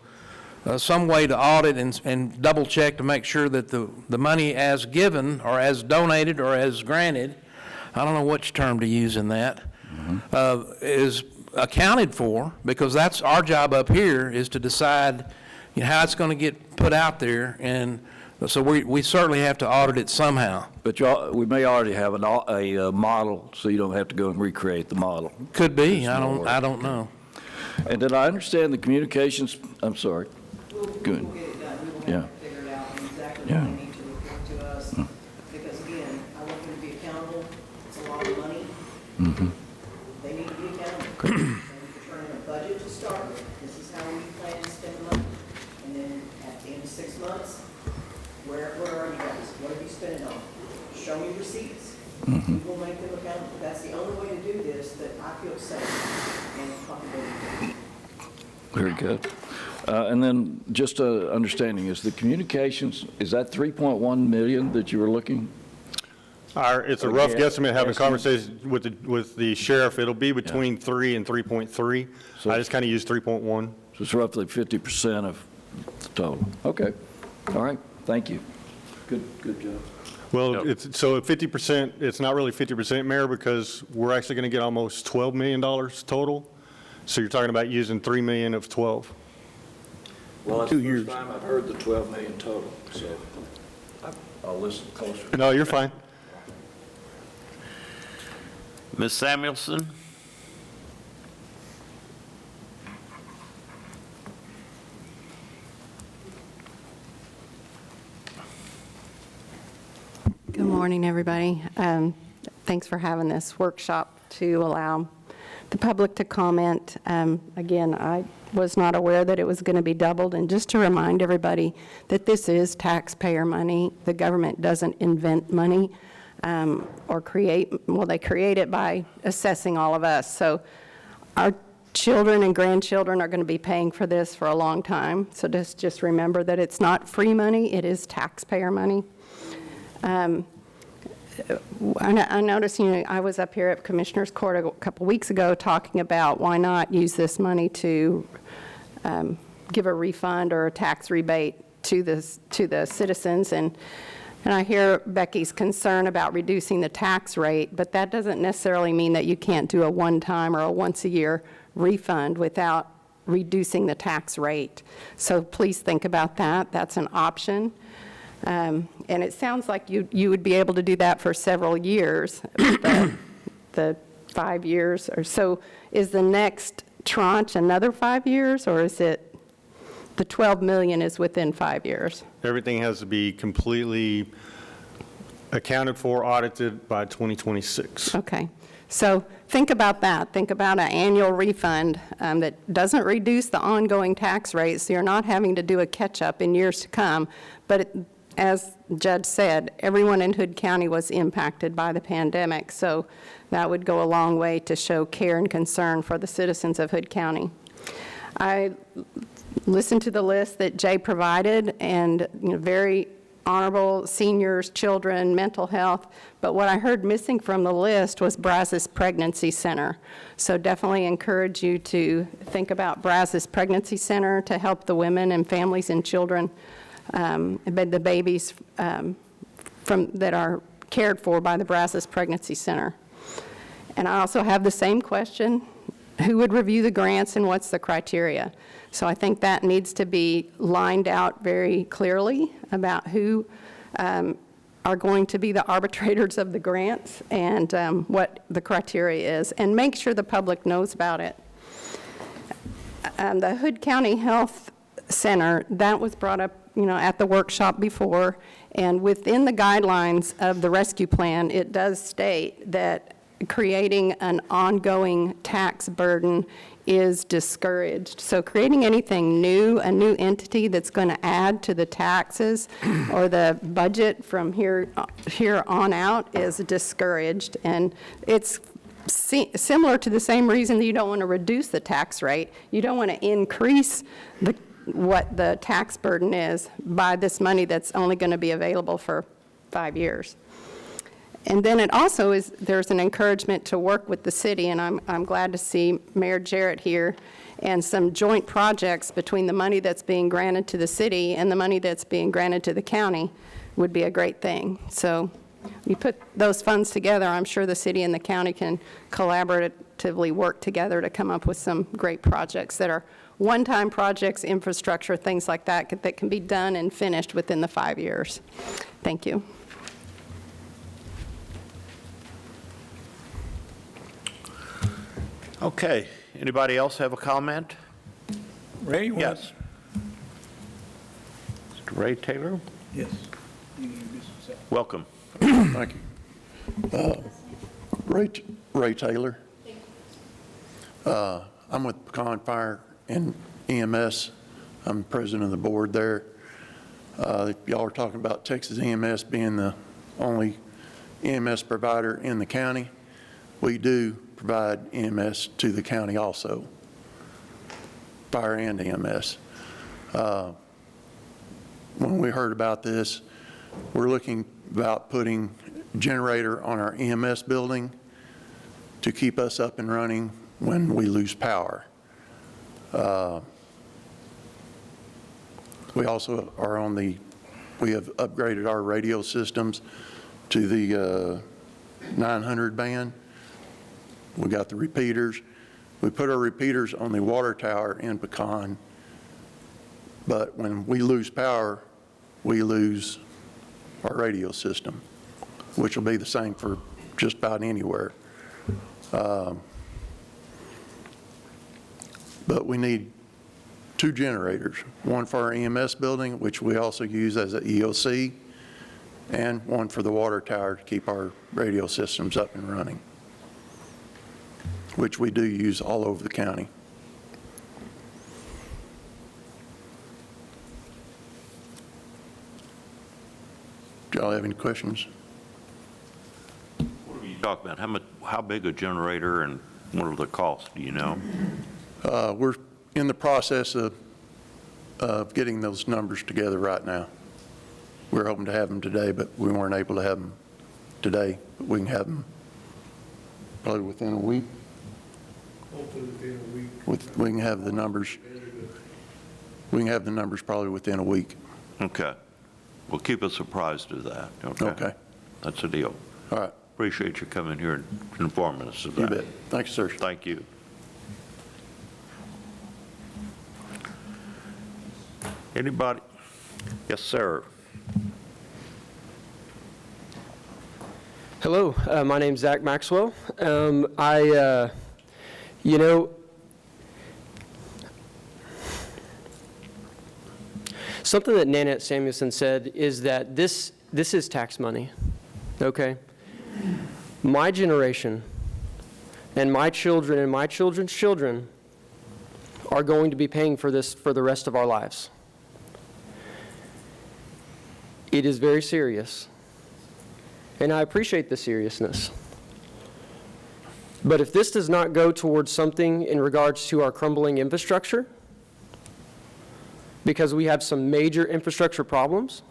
way to audit and double check to make sure that the money as given or as donated or as granted, I don't know which term to use in that, is accounted for, because that's our job up here, is to decide how it's going to get put out there. And So we certainly have to audit it somehow. But we may already have a model, so you don't have to go and recreate the model. Could be, There's I no don't, work. I don't know. And did I understand the communications, I'm sorry. Good. We'll get it done. We will Yeah. have to figure it out exactly Yeah. what they need to report to us. Because again, I want them to be accountable. It's a lot of money. They need to be accountable. And we can turn in a budget to start with. This is how we plan to spend the money. And then at the end of 6 months, where are you guys? What have you spent it on? Show me receipts. We will make them accountable. That's the only way to do this that I feel safe and comfortable. Very good. And then just understanding, is the communications, is that 3.1 million that you were looking? It's a rough Okay. guesstimate, having Estimate. conversations with the sheriff. It'll be between 3 and 3.3. So- I just kind of used 3.1. So it's roughly 50% of the total. Okay. All right. Thank you. Good job. Well, it's, so at 50%, it's not really 50%, Mayor, because we're actually going to get almost $12 million total. So you're talking about using 3 million of 12. Well, it's 2 the years. first time I've heard the 12 million total, so I'll listen closer. No, you're fine. Ms. Samuelson? Good morning, everybody. Thanks for having this workshop to allow the public to comment. Again, I was not aware that it was going to be doubled, and just to remind everybody that this is taxpayer money. The government doesn't invent money or create, well, they create it by assessing all of us. So our children and grandchildren are going to be paying for this for a long time. So just remember that it's not free money, it is taxpayer money. I noticed, I was up here at Commissioner's Court a couple weeks ago talking about why not use this money to give a refund or a tax rebate to the citizens. And I hear Becky's concern about reducing the tax rate, but that doesn't necessarily mean that you can't do a one-time or a once-a-year refund without reducing the tax rate. So please think about that. That's an option. And it sounds like you would be able to do that for several years, the 5 years or so. Is the next tranche another 5 years, or is it the 12 million is within 5 years? Everything has to be completely accounted for, audited by 2026. Okay. So think about that. Think about an annual refund that doesn't reduce the ongoing tax rate, so you're not having to do a catch-up in years to come. But as Judge said, everyone in Hood County was impacted by the pandemic, so that would go a long way to show care and concern for the citizens of Hood County. I listened to the list that Jay provided, and very honorable seniors, children, mental health, but what I heard missing from the list was Brazos Pregnancy Center. So definitely encourage you to think about Brazos Pregnancy Center to help the women and families and children, the babies that are cared for by the Brazos Pregnancy Center. And I also have the same question: who would review the grants and what's the criteria? So I think that needs to be lined out very clearly about who are going to be the arbitrators of the grants and what the criteria is, and make sure the public knows about it. The Hood County Health Center, that was brought up at the workshop before, and within the guidelines of the rescue plan, it does state that creating an ongoing tax burden is discouraged. So creating anything new, a new entity that's going to add to the taxes or the budget from here on out is discouraged. And it's similar to the same reason that you don't want to reduce the tax rate. You don't want to increase what the tax burden is by this money that's only going to be available for 5 years. And then it also is, there's an encouragement to work with the city, and I'm glad to see Mayor Jarrett here, and some joint projects between the money that's being granted to the city and the money that's being granted to the county would be a great thing. So you put those funds together, I'm sure the city and the county can collaboratively work together to come up with some great projects that are one-time projects, infrastructure, things like that, that can be done and finished within the 5 years. Thank you. Okay, anybody else have a comment? Ray? you want- Yes. Mr. Ray Taylor, Yes. welcome. Thank you. Ray Taylor. I'm with Pecan Fire and EMS. I'm president of the board there. Y'all are talking about Texas EMS being the only EMS provider in the county. We do provide EMS to the county also, fire and EMS. When we heard about this, we're looking about putting a generator on our EMS building to keep us up and running when we lose power. We also are we have upgraded our radio systems to the 900 band. We got the repeaters. We put our repeaters on the water tower in Pecan, but when we lose power, we lose our radio system, which will be the same for just about anywhere. But we need 2 generators, one for our EMS building, which we also use as an EOC, and one for the water tower to keep our radio systems up and running, which we do use all over the county. Do y'all have any questions? What are you talking about? How big a generator and what are the costs, do you know? We're in the process of getting those numbers together right now. We're hoping to have them today, but we weren't able to have them today. But we can have them probably within a week. Hopefully within a week. We can have the numbers. We can have the numbers probably within a week. Okay. Well, keep us apprised of that, okay? Okay. That's a deal. All right. Appreciate you coming here and informing us of that. You bet. Thanks, sir. Thank you. Anybody? Yes, sir. Hello, my name's Zach Maxwell. Something that Nanette Samuelson said is that this is tax money, okay? My generation and my children and my children's children are going to be paying for this for the rest of our lives. It is very serious, and I appreciate the seriousness. But if this does not go towards something in regards to our crumbling infrastructure, because we have some major infrastructure problems,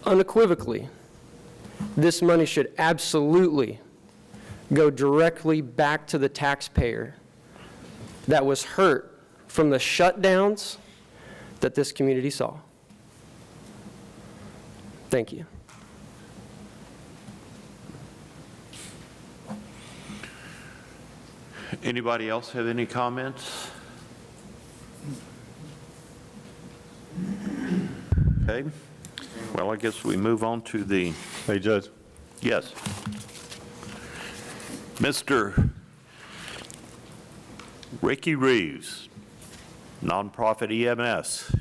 unequivocally, this money should absolutely go directly back to the taxpayer that was hurt from the shutdowns that this community saw. Thank you. Anybody else have any comments? Okay. Well, I guess we move on to the, Hey, Judge. yes. Mr. Ricky Reeves, nonprofit EMS.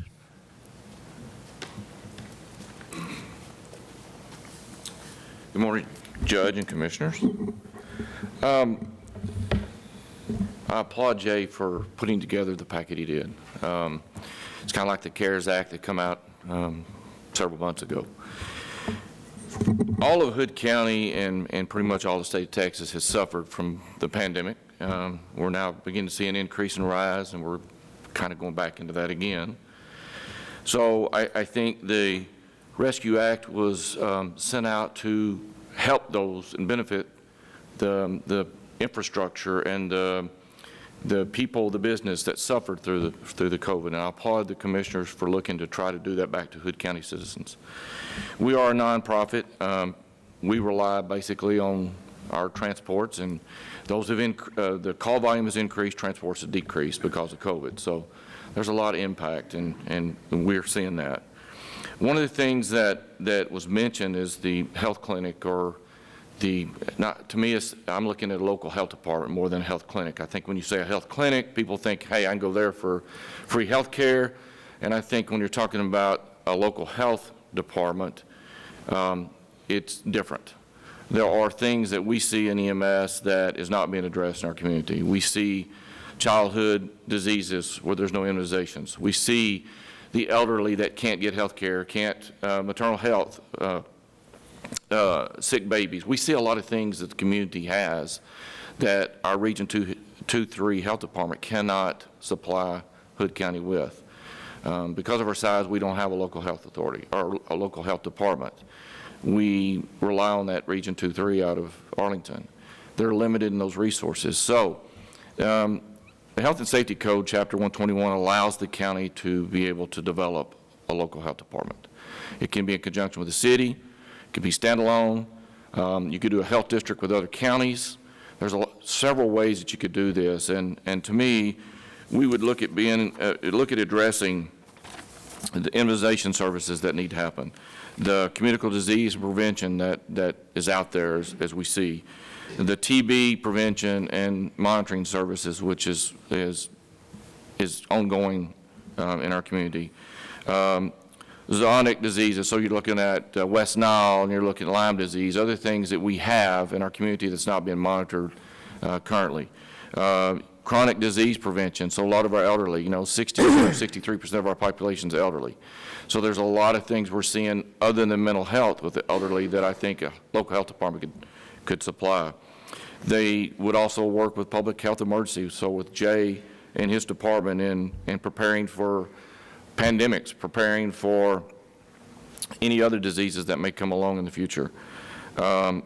Good morning, Judge and Commissioners. I applaud Jay for putting together the packet he did. It's kind of like the CARES Act that come out several months ago. All of Hood County and pretty much all the state of Texas has suffered from the pandemic. We're now beginning to see an increase in rise, and we're kind of going back into that again. So I think the Rescue Act was sent out to help those and benefit the infrastructure and the people, the business that suffered through the COVID. And I applaud the commissioners for looking to try to do that back to Hood County citizens. We are a nonprofit. We rely basically on our transports, and those have the call volume has increased, transports have decreased because of COVID. So there's a lot of impact, and we're seeing that. One of the things that was mentioned is the health clinic, or to me, I'm looking at a local health department more than a health clinic. I think when you say a health clinic, people think, hey, I can go there for free health care. And I think when you're talking about a local health department, it's different. There are things that we see in EMS that is not being addressed in our community. We see childhood diseases where there's no immunizations. We see the elderly that can't get health care, maternal health, sick babies. We see a lot of things that the community has that our Region 2-3 Health Department cannot supply Hood County with. Because of our size, we don't have a local health authority or a local health department. We rely on that Region 2-3 out of Arlington. They're limited in those resources. So the Health and Safety Code, Chapter 121, allows the county to be able to develop a local health department. It can be in conjunction with the city. It could be standalone. You could do a health district with other counties. There's several ways that you could do this. And to me, we would look at addressing the immunization services that need to happen, the communicable disease prevention that is out there as we see, the TB prevention and monitoring services, which is ongoing in our community. Zoonotic diseases, so you're looking at West Nile and you're looking at Lyme disease, other things that we have in our community that's not being monitored currently. Chronic disease prevention, so a lot of our elderly, 63% of our population is elderly. So there's a lot of things we're seeing other than mental health with the elderly that I think a local health department could supply. They would also work with public health emergencies, so with Jay and his department in preparing for pandemics, preparing for any other diseases that may come along in the future.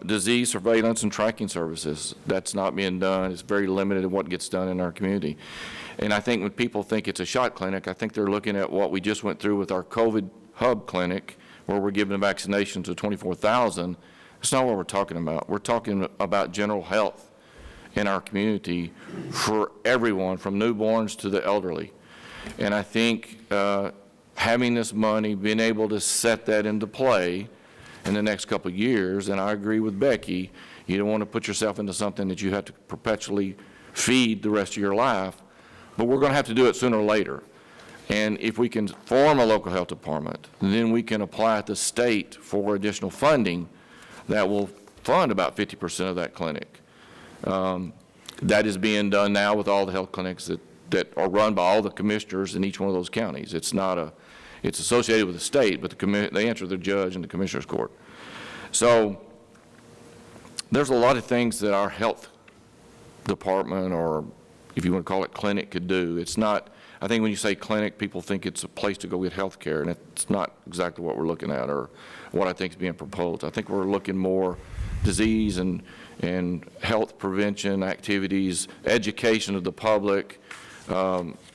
Disease surveillance and tracking services, that's not being done. It's very limited in what gets done in our community. And I think when people think it's a shot clinic, I think they're looking at what we just went through with our COVID hub clinic, where we're giving vaccinations to 24,000. That's not what we're talking about. We're talking about general health in our community for everyone, from newborns to the elderly. And I think having this money, being able to set that into play in the next couple of years, and I agree with Becky, you don't want to put yourself into something that you have to perpetually feed the rest of your life, but we're going to have to do it sooner or later. And if we can form a local health department, then we can apply at the state for additional funding that will fund about 50% of that clinic. That is being done now with all the health clinics that are run by all the commissioners in each one of those counties. It's associated with the state, but they answer the judge in the commissioner's court. So there's a lot of things that our health department, or if you want to call it clinic, could do. It's not, I think when you say clinic, people think it's a place to go get health care, and it's not exactly what we're looking at or what I think is being proposed. I think we're looking more disease and health prevention activities, education of the public,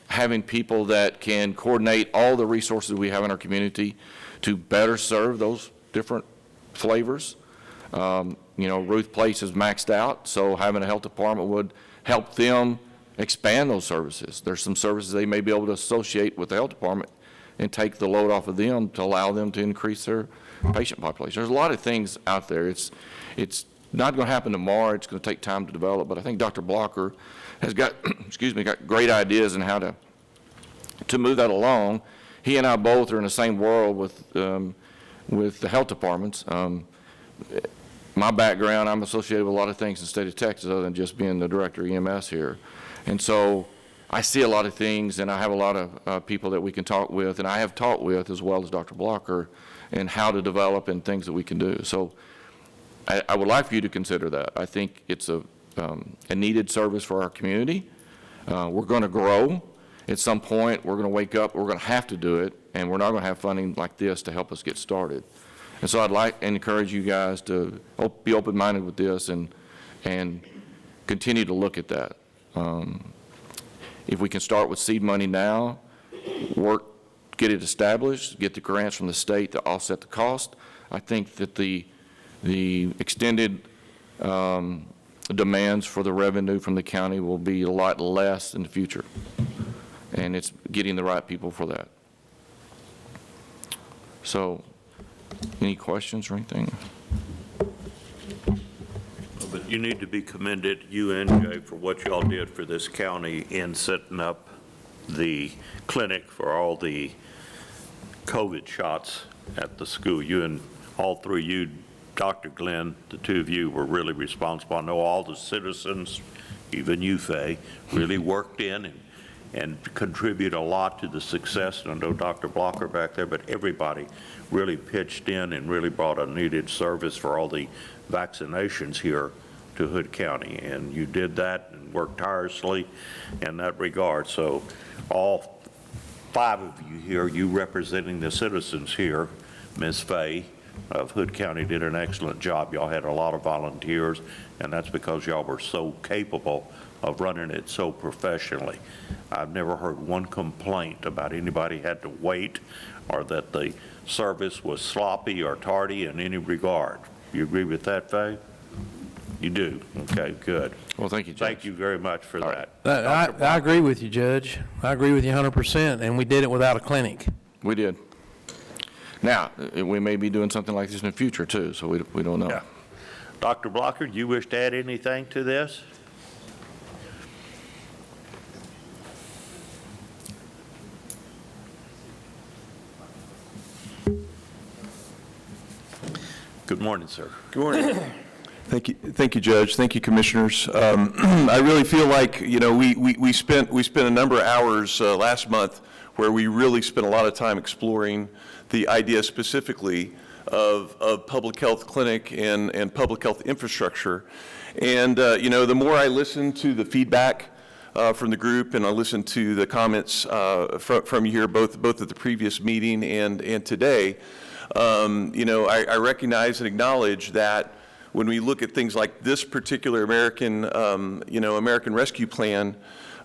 having people that can coordinate all the resources we have in our community to better serve those different flavors. Ruth Place is maxed out, so having a health department would help them expand those services. There's some services they may be able to associate with the health department and take the load off of them to allow them to increase their patient population. There's a lot of things out there. It's not going to happen tomorrow. It's going to take time to develop, but I think Dr. Blocker has got, got great ideas on how to move that along. He and I both are in the same world with the health departments. My background, I'm associated with a lot of things in the state of Texas other than just being the director of EMS here. And so I see a lot of things, and I have a lot of people that we can talk with, and I have talked with, as well as Dr. Blocker, and how to develop and things that we can do. So I would like for you to consider that. I think it's a needed service for our community. We're going to grow. At some point, we're going to wake up, we're going to have to do it, and we're not going to have funding like this to help us get started. And so I'd like and encourage you guys to be open-minded with this and continue to look at that. If we can start with seed money now, get it established, get the grants from the state to offset the cost, I think that the extended demands for the revenue from the county will be a lot less in the future. And it's getting the right people for that. So, any questions or anything? But you need to be commended, you and Jay, for what y'all did for this county in setting up the clinic for all the COVID shots at the school. You and all three, you, Dr. Glenn, the two of you were really responsible. I know all the citizens, even you, Faye, really worked in and contribute a lot to the success. And I know Dr. Blocker back there, but everybody really pitched in and really brought a needed service for all the vaccinations here to Hood County. And you did that and worked tirelessly in that regard. So all 5 of you here, you representing the citizens here, Ms. Faye of Hood County did an excellent job. Y'all had a lot of volunteers, and that's because y'all were so capable of running it so professionally. I've never heard one complaint about anybody had to wait or that the service was sloppy or tardy in any regard. You agree with that, Faye? You do? Okay, good. Well, thank you, Judge. Thank you very much for that. I agree with you, Judge. I agree with you 100%, and we did it without a clinic. We did. Now, we may be doing something like this in the future, too, so we don't know. Yeah. Dr. Blocker, do you wish to add anything to this? Good morning, sir. Good morning. Thank you, Judge. Thank you, Commissioners. I really feel like, you know, we spent a number of hours last month where we really spent a lot of time exploring the idea specifically of public health clinic and public health infrastructure. And, you know, the more I listen to the feedback from the group and I listen to the comments from you here, both at the previous meeting and today, you know, I recognize and acknowledge that when we look at things like this particular American, you know, American Rescue Plan,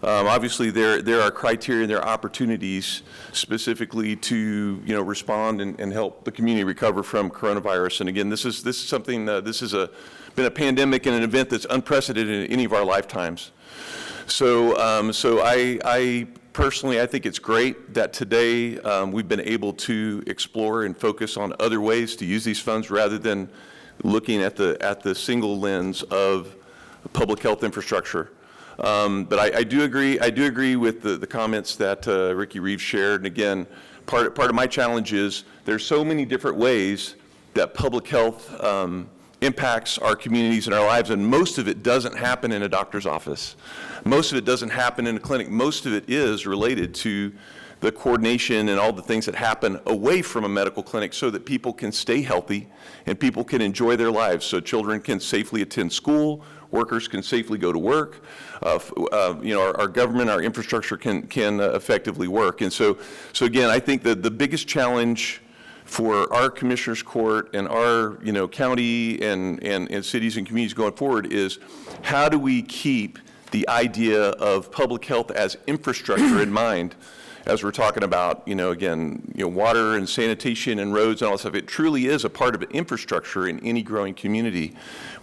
obviously there are criteria and there are opportunities specifically to, you know, respond and help the community recover from coronavirus. And again, this is something, this is been a pandemic and an event that's unprecedented in any of our lifetimes. So, I personally, I think it's great that today we've been able to explore and focus on other ways to use these funds rather than looking at the single lens of public health infrastructure. But I do agree with the comments that Ricky Reeves shared. And again, part of my challenge is there's so many different ways that public health impacts our communities and our lives, and most of it doesn't happen in a doctor's office. Most of it doesn't happen in a clinic. Most of it is related to the coordination and all the things that happen away from a medical clinic so that people can stay healthy and people can enjoy their lives, so children can safely attend school, workers can safely go to work, you know, our government, our infrastructure can effectively work. And so again, I think that the biggest challenge for our Commissioners Court and our, you know, county and cities and communities going forward is how do we keep the idea of public health as infrastructure in mind as we're talking about, you know, again, you know, water and sanitation and roads and all that stuff. It truly is a part of an infrastructure in any growing community.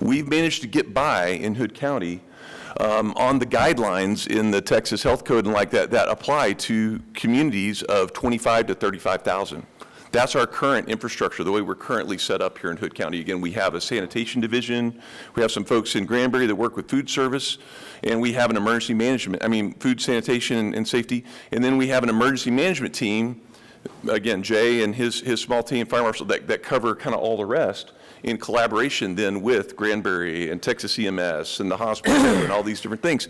We've managed to get by in Hood County on the guidelines in the Texas Health Code and like that apply to communities of 25 to 35,000. That's our current infrastructure, the way we're currently set up here in Hood County. Again, we have a sanitation division, we have some folks in Granbury that work with food service, and we have an emergency management, food sanitation and safety, and then we have an emergency management team, again, Jay and his small team, fire marshal, that cover kind of all the rest in collaboration then with Granbury and Texas EMS and the hospital and all these different things.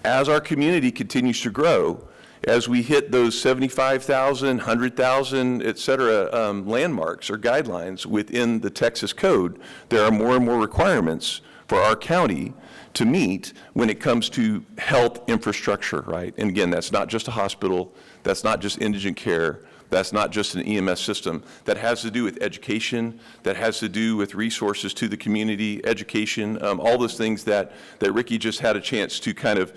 As our community continues to grow, as we hit those 75,000, 100,000, et cetera, landmarks or guidelines within the Texas code, there are more and more requirements for our county to meet when it comes to health infrastructure, right? And again, that's not just a hospital, that's not just indigent care, That's not just an EMS system. That has to do with education, that has to do with resources to the community, education, all those things that Ricky just had a chance to kind of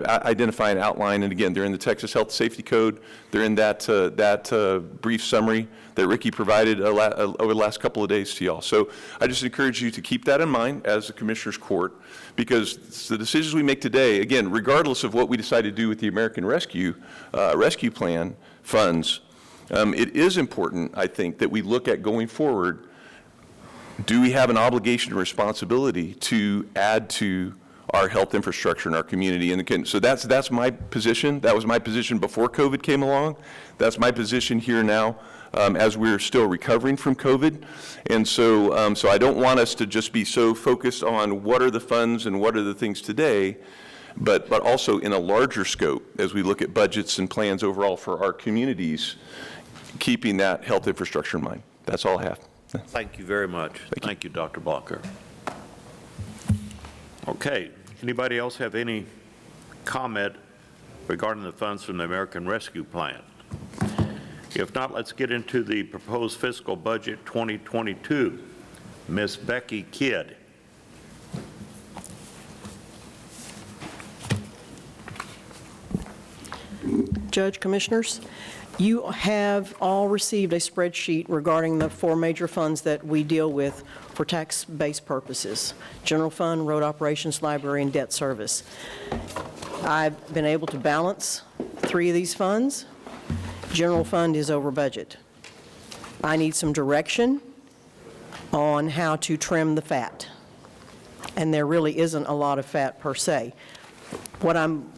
identify and outline. And again, they're in the Texas Health Safety Code. They're in that brief summary that Ricky provided over the last couple of days to y'all. So I just encourage you to keep that in mind as the Commissioners Court, because the decisions we make today, again, regardless of what we decide to do with the American Rescue Plan funds, it is important, I think, that we look at going forward, do we have an obligation and responsibility to add to our health infrastructure in our community? And again, so that's my position. That was my position before COVID came along. That's my position here now as we're still recovering from COVID. And so, so I don't want us to just be so focused on what are the funds and what are the things today, but also in a larger scope as we look at budgets and plans overall for our communities, keeping that health infrastructure in mind. That's all I have. Thank you very much. Thank you, Dr. Blocker. Okay, anybody else have any comment regarding the funds from the American Rescue Plan? If not, let's get into the proposed fiscal budget 2022. Ms. Becky Kidd. Judge, Commissioners, you have all received a spreadsheet regarding the 4 major funds that we deal with for tax-based purposes: General Fund, Road Operations, Library, and Debt Service. I've been able to balance 3 of these funds. General Fund is over budget. I need some direction on how to trim the fat. And there really isn't a lot of fat per se. What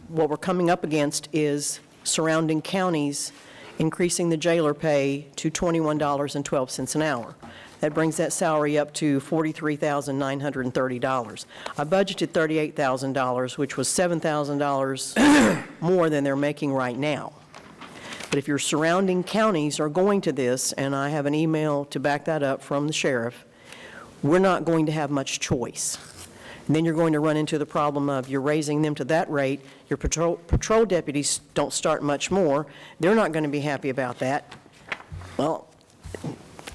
we're coming up against is surrounding counties increasing the jailer pay to $21.12 an hour. That brings that salary up to $43,930. I budgeted $38,000, which was $7,000 more than they're making right now. But if your surrounding counties are going to this, and I have an email to back that up from the sheriff, we're not going to have much choice. And then you're going to run into the problem of you're raising them to that rate. Your patrol deputies don't start much more. They're not going to be happy about that. Well,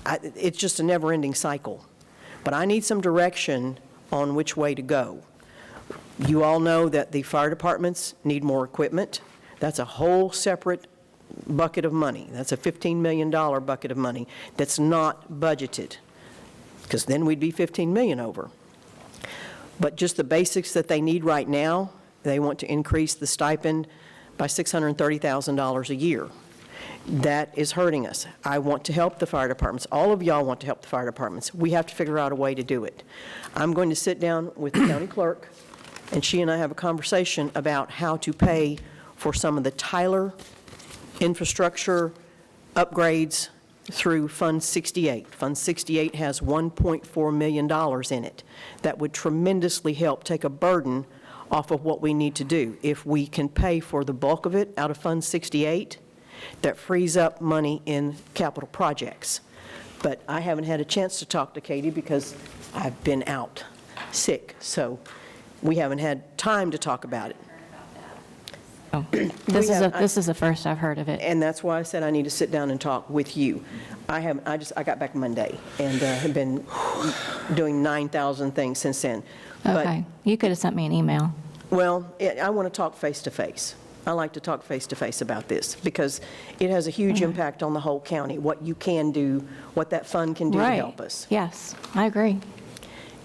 it's just a never-ending cycle. But I need some direction on which way to go. You all know that the fire departments need more equipment. That's a whole separate bucket of money. That's a $15 million bucket of money that's not budgeted, because then we'd be $15 million over. But just the basics that they need right now, they want to increase the stipend by $630,000 a year. That is hurting us. I want to help the fire departments. All of y'all want to help the fire departments. We have to figure out a way to do it. I'm going to sit down with the county clerk, and she and I have a conversation about how to pay for some of the Tyler infrastructure upgrades through Fund 68. Fund 68 has $1.4 million in it. That would tremendously help take a burden off of what we need to do. If we can pay for the bulk of it out of Fund 68, that frees up money in capital projects. But I haven't had a chance to talk to Katie because I've been out sick, so we haven't had time to talk about it. Oh, this is the first I've heard of it. And that's why I said I need to sit down and talk with you. I got back Monday and have been doing 9,000 things since then. Okay, you could have sent me an email. Well, I want to talk face-to-face. I like to talk face-to-face about this because it has a huge impact on the whole county, what you can do, what that fund can do to help us. Yes, I agree.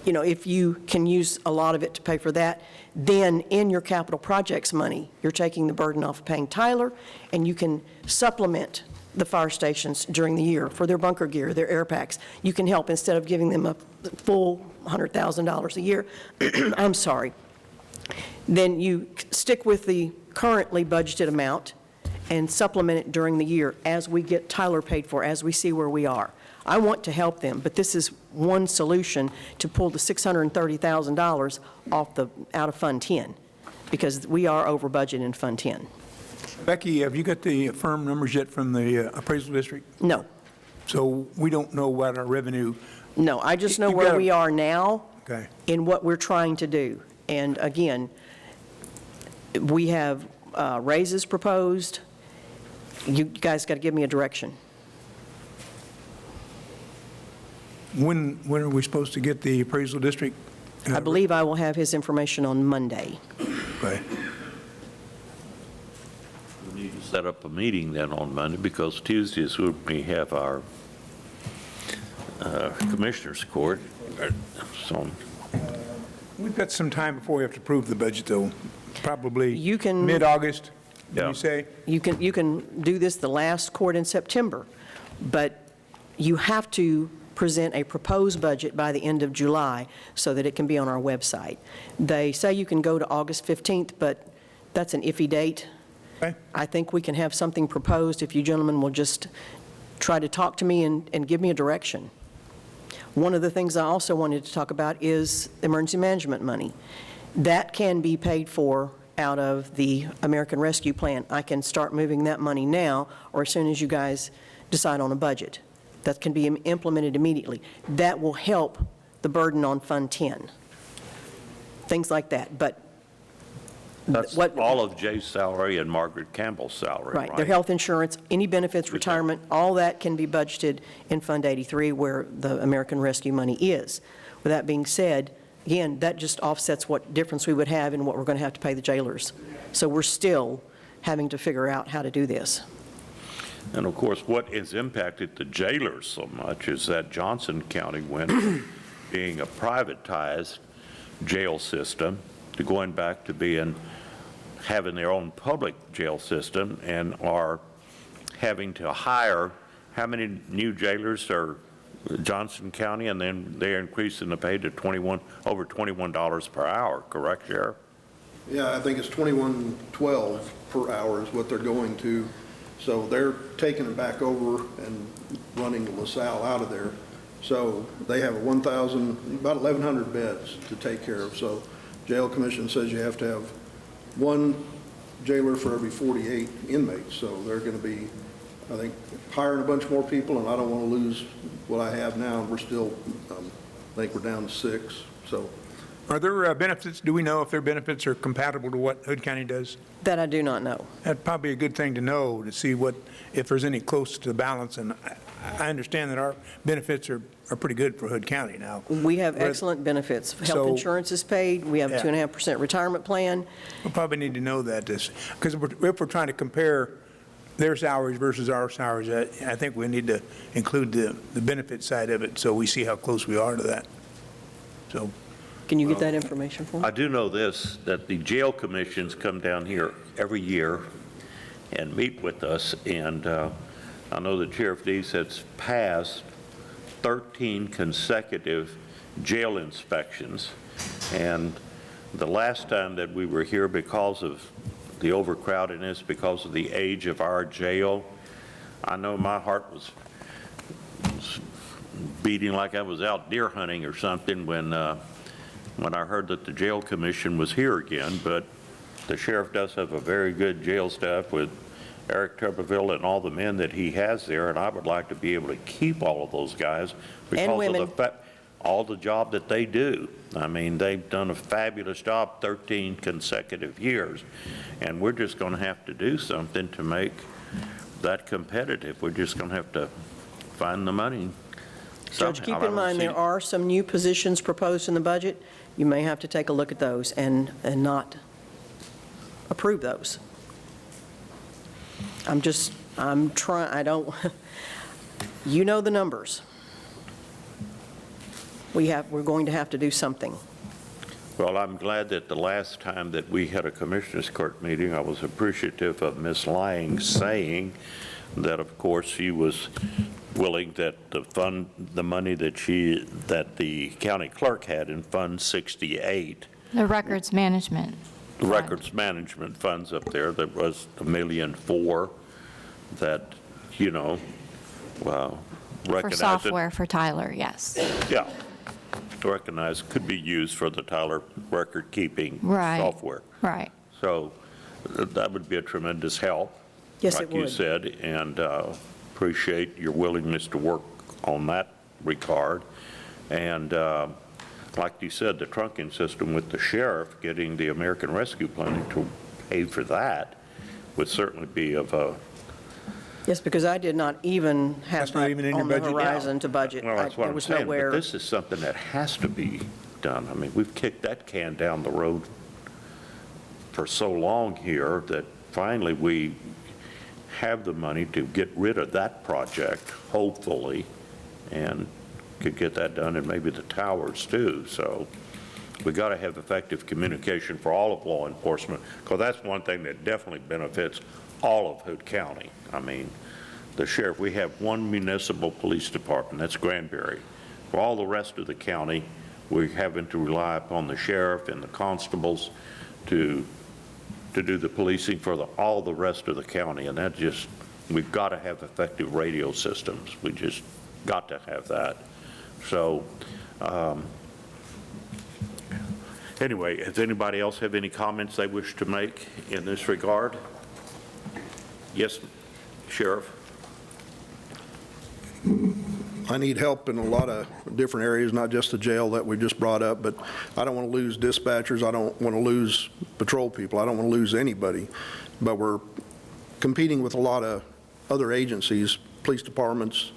You know, if you can use a lot of it to pay for that, then in your capital projects money, you're taking the burden off of paying Tyler, and you can supplement the fire stations during the year for their bunker gear, their air packs. You can help instead of giving them a full $100,000 a year. I'm sorry. Then you stick with the currently budgeted amount and supplement it during the year as we get Tyler paid for, as we see where we are. I want to help them, but this is one solution to pull the $630,000 out of Fund 10, because we are over budget in Fund 10. Becky, have you got the firm numbers yet from the appraisal district? No. So we don't know what our revenue... No, I just know where we are now in what we're trying to do. And again, we have raises proposed. You guys got to give me a direction. When are we supposed to get the appraisal district? I believe I will have his information on Monday. Okay. We need to set up a meeting then on Monday, because Tuesdays we have our Commissioners Court. So We've got some time before we have to approve the budget, though. Probably You can- mid-August, Yeah. you say? You can do this the last court in September, but you have to present a proposed budget by the end of July so that it can be on our website. They say you can go to August 15th, but that's an iffy date. Okay. I think we can have something proposed if you gentlemen will just try to talk to me and give me a direction. One of the things I also wanted to talk about is emergency management money. That can be paid for out of the American Rescue Plan. I can start moving that money now, or as soon as you guys decide on a budget. That can be implemented immediately. That will help the burden on Fund 10. Things like that, but that's all of Jay's salary and Margaret Campbell's salary, right? right, their health insurance, any benefits, retirement, all that can be budgeted in Fund 83 where the American Rescue money is. With that being said, again, that just offsets what difference we would have in what we're going to have to pay the jailers. So we're still having to figure out how to do this. And of course, what has impacted the jailers so much is that Johnson County went from being a privatized jail system to going back to having their own public jail system, and are having to hire, how many new jailers are Johnson County, and then they're increasing the pay to over $21 per hour, correct, Sheriff? Yeah, I think it's $21.12 per hour is what they're going to. So they're taking it back over and running LaSalle out of there. So they have about 1,100 beds to take care of. So Jail Commission says you have to have one jailer for every 48 inmates. So they're going to be, I think, hiring a bunch more people, and I don't want to lose what I have now. We're still, I think we're down to 6. So. Are there benefits, do we know if their benefits are compatible to what Hood County does? That I do not know. That'd probably be a good thing to know, to see if there's any close to the balance. And I understand that our benefits are pretty good for Hood County now. We have excellent benefits. Health insurance is paid. We have a 2.5% retirement plan. We probably need to know that, because if we're trying to compare their salaries versus our salaries, I think we need to include the benefit side of it so we see how close we are to that. So. Can you get that information for me? I do know this, that the jail commissions come down here every year and meet with us, and I know that Sheriff Deese has passed 13 consecutive jail inspections, and the last time that we were here, because of the overcrowdedness, because of the age of our jail, I know my heart was beating like I was out deer hunting or something when I heard that the jail commission was here again. But the sheriff does have a very good jail staff with Eric Tuberville and all the men that he has there, and I would like to be able to keep all of those guys because of all the job that they do. I mean, they've done a fabulous job 13 consecutive years, and we're just going to have to do something to make that competitive. We're just going to have to find the money. Judge, keep in mind, there are some new positions proposed in the budget. You may have to take a look at those and not approve those. I'm trying, you know the numbers. We're going to have to do something. Well, I'm glad that the last time that we had a Commissioners Court meeting, I was appreciative of Ms. Lang saying that, of course, she was willing that the money that the county clerk had in Fund 68. The records management. The records management funds up there, that was $1.4 million that, For recognize software for Tyler, yes. Yeah, recognize could be used for the Tyler record keeping software. Right. So that would be a tremendous help. Yes, it would. Like you said, and appreciate your willingness to work on that regard. And like you said, the trunking system with the sheriff, getting the American Rescue Plan to pay for that would certainly be of Yes, because I did not even have That's not that even in your on the budget? horizon to budget. Well, that's what There I'm was saying, but nowhere. this is something that has to be done. I mean, we've kicked that can down the road for so long here that finally we have the money to get rid of that project, hopefully, and could get that done, and maybe the towers too. So we got to have effective communication for all of law enforcement, because that's one thing that definitely benefits all of Hood County. I mean, the sheriff, we have one municipal police department, that's Granbury. For all the rest of the county, we're having to rely upon the sheriff and the constables to do the policing for all the rest of the county, and that just, we've got to have effective radio systems. We just got to have that. So, anyway, does anybody else have any comments they wish to make in this regard? Yes, Sheriff? I need help in a lot of different areas, not just the jail that we just brought up, but I don't want to lose dispatchers. I don't want to lose patrol people. I don't want to lose anybody. But we're competing with a lot of other agencies, police departments,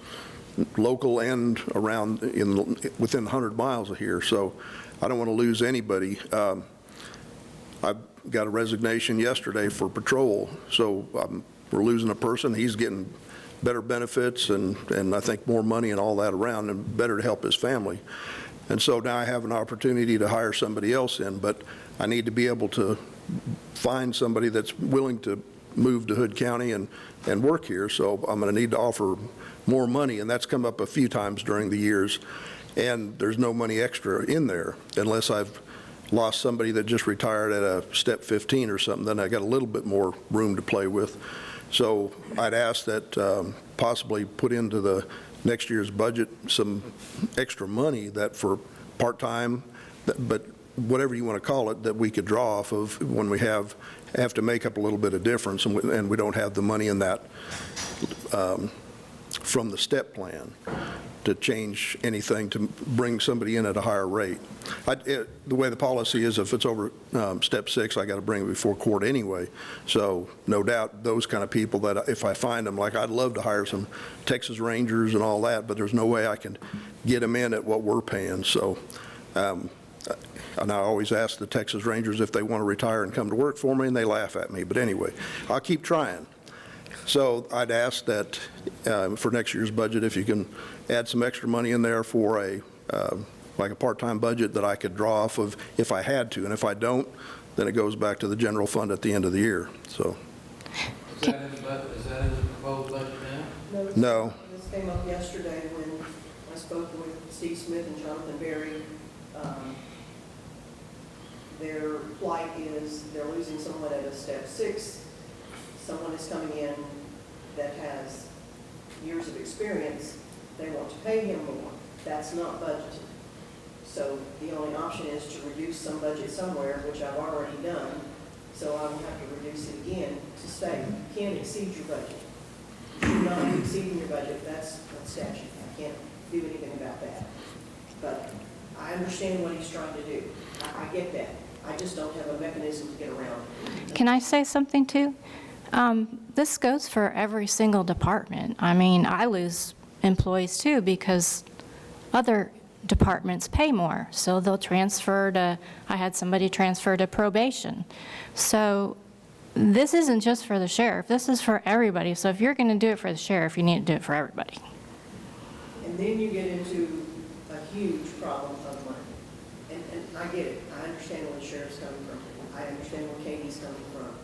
local and around within 100 miles of here. So I don't want to lose anybody. I got a resignation yesterday for patrol. So we're losing a person. He's getting better benefits and I think more money and all that around, and better to help his family. And so now I have an opportunity to hire somebody else in, but I need to be able to find somebody that's willing to move to Hood County and work here. So I'm going to need to offer more money, and that's come up a few times during the years, and there's no money extra in there unless I've lost somebody that just retired at a step 15 or something. Then I got a little bit more room to play with. So I'd ask that possibly put into the next year's budget some extra money that for part-time, but whatever you want to call it, that we could draw off of when we have to make up a little bit of difference, and we don't have the money in that from the step plan to change anything to bring somebody in at a higher rate. The way the policy is, if it's over step 6, I got to bring it before court anyway. So no doubt those kind of people that if I find them, like I'd love to hire some Texas Rangers and all that, but there's no way I can get them in at what we're paying. So and I always ask the Texas Rangers if they want to retire and come to work for me, and they laugh at me. But anyway, I'll keep trying. So I'd ask that for next year's budget, if you can add some extra money in there for like a part-time budget that I could draw off of if I had to. And if I don't, then it goes back to the general fund at the end of the year. So. Is that in the proposed budget now? No. This came up yesterday when I spoke with Steve Smith and Jonathan Berry. Their plight is they're losing someone at a step 6. Someone is coming in that has years of experience. They want to pay him more. That's not budgeted. So the only option is to reduce some budget somewhere, which I've already done. So I will have to reduce it again to stay. You can't exceed your budget. You should not be exceeding your budget. That's statute. I can't do anything about that. But I understand what he's trying to do. I get that. I just don't have a mechanism to get around it. Can I say something too? This goes for every single department. I mean, I lose employees too because other departments pay more. So they'll transfer to, I had somebody transfer to probation. So this isn't just for the sheriff, this is for everybody. So if you're going to do it for the sheriff, you need to do it for everybody. And then you get into a huge problem of money. And I get it. I understand where the sheriff's coming from. I understand where Katie's coming from.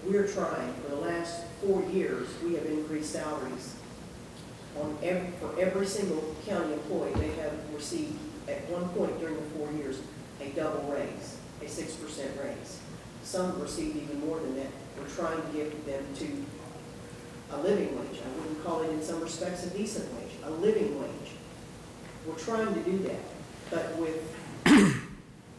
We're trying. For the last 4 years, we have increased salaries for every single county employee. They have received, at one point during the 4 years, a double raise, a 6% raise. Some received even more than that. We're trying to give them to a living wage. I wouldn't call it in some respects a decent wage, a living wage. We're trying to do that. But with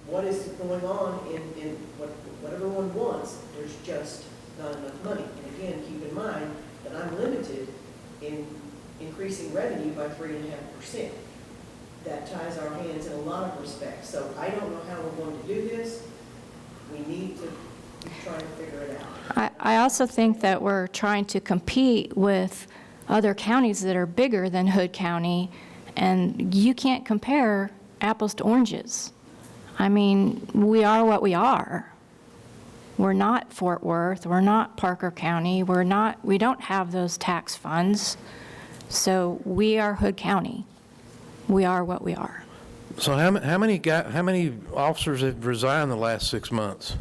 what is going on in what everyone wants, there's just not enough money. And again, keep in mind that I'm limited in increasing revenue by 3.5%. That ties our hands in a lot of respects. So I don't know how we're going to do this. We need to try trying to figure it out. I also think that we're trying to compete with other counties that are bigger than Hood County, and you can't compare apples to oranges. I mean, we are what we are. We're not Fort Worth, we're not Parker County, we don't have those tax funds, so we are Hood County. We are what we are. So how many officers have resigned the last 6 months?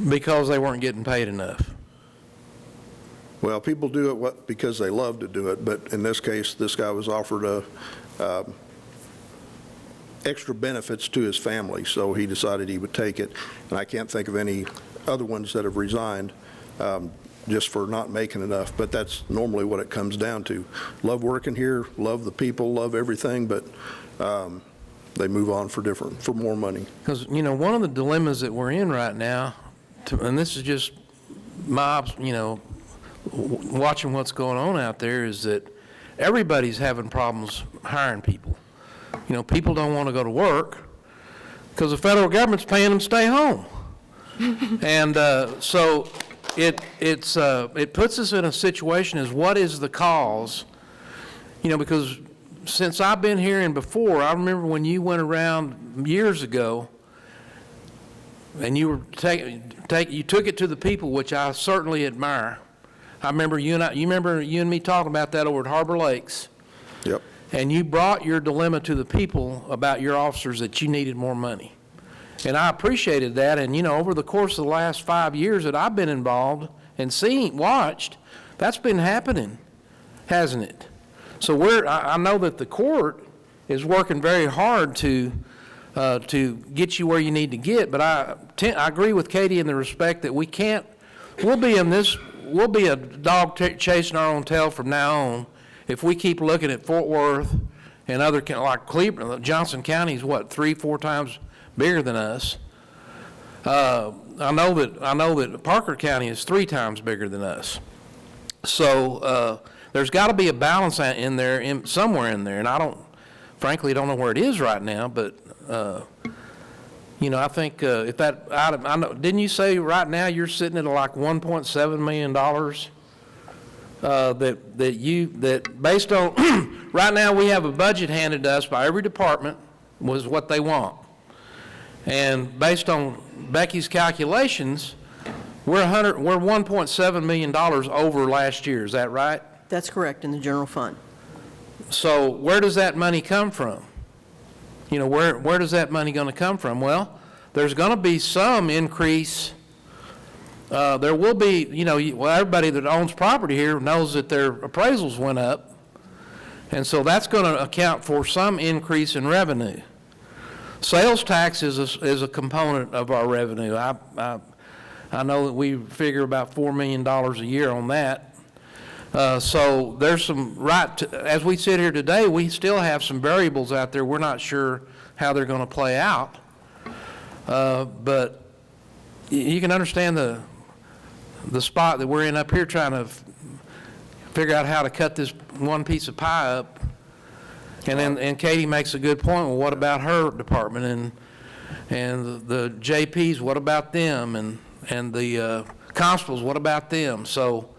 Because they weren't getting paid enough. Well, people do it because they love to do it, but in this case, this guy was offered extra benefits to his family, so he decided he would take it. And I can't think of any other ones that have resigned just for not making enough, but that's normally what it comes down to. Love working here, love the people, love everything, but they move on for more money. Because, you know, one of the dilemmas that we're in right now, and this is just my, watching what's going on out there, is that everybody's having problems hiring people. You know, people don't want to go to work because the federal government's paying them to stay home. And so it puts us in a situation as what is the cause, you know, because since I've been here and before, I remember when you went around years ago and you were you took it to the people, which I certainly admire. I remember you and me talking about that over at Harbor Lakes. Yep. And you brought your dilemma to the people about your officers that you needed more money. And I appreciated that. And, you know, over the course of the last 5 years that I've been involved and watched, that's been happening, hasn't it? So I know that the court is working very hard to get you where you need to get. But I agree with Katie in the respect that we'll be a dog chasing our own tail from now on if we keep looking at Fort Worth and other, like Cleveland. Johnson County is what, 3-4 times bigger than us. I know that Parker County is 3 times bigger than us. So there's got to be a balance in there, somewhere in there, and I frankly don't know where it is right now. But you know, I think if that I know, didn't you say right now you're sitting at like $1.7 million? That based on right now we have a budget handed to us by every department was what they want, and based on Becky's calculations, we're $1.7 million over last year. Is that right? That's correct, in the general fund. So where does that money come from? You know, where does that money going to come from? Well, there's going to be some increase. There will be, you know, everybody that owns property here knows that their appraisals went up, and so that's going to account for some increase in revenue. Sales tax is a component of our revenue. I know that we figure about $4 million a year on that. So there's some as we sit here today, we still have some variables out there. We're not sure how they're going to play out, but you can understand the spot that we're in up here trying to figure out how to cut this one piece of pie up. And Katie makes a good point. Well, what about her department and the JPs? What about them? And the constables? What about them? So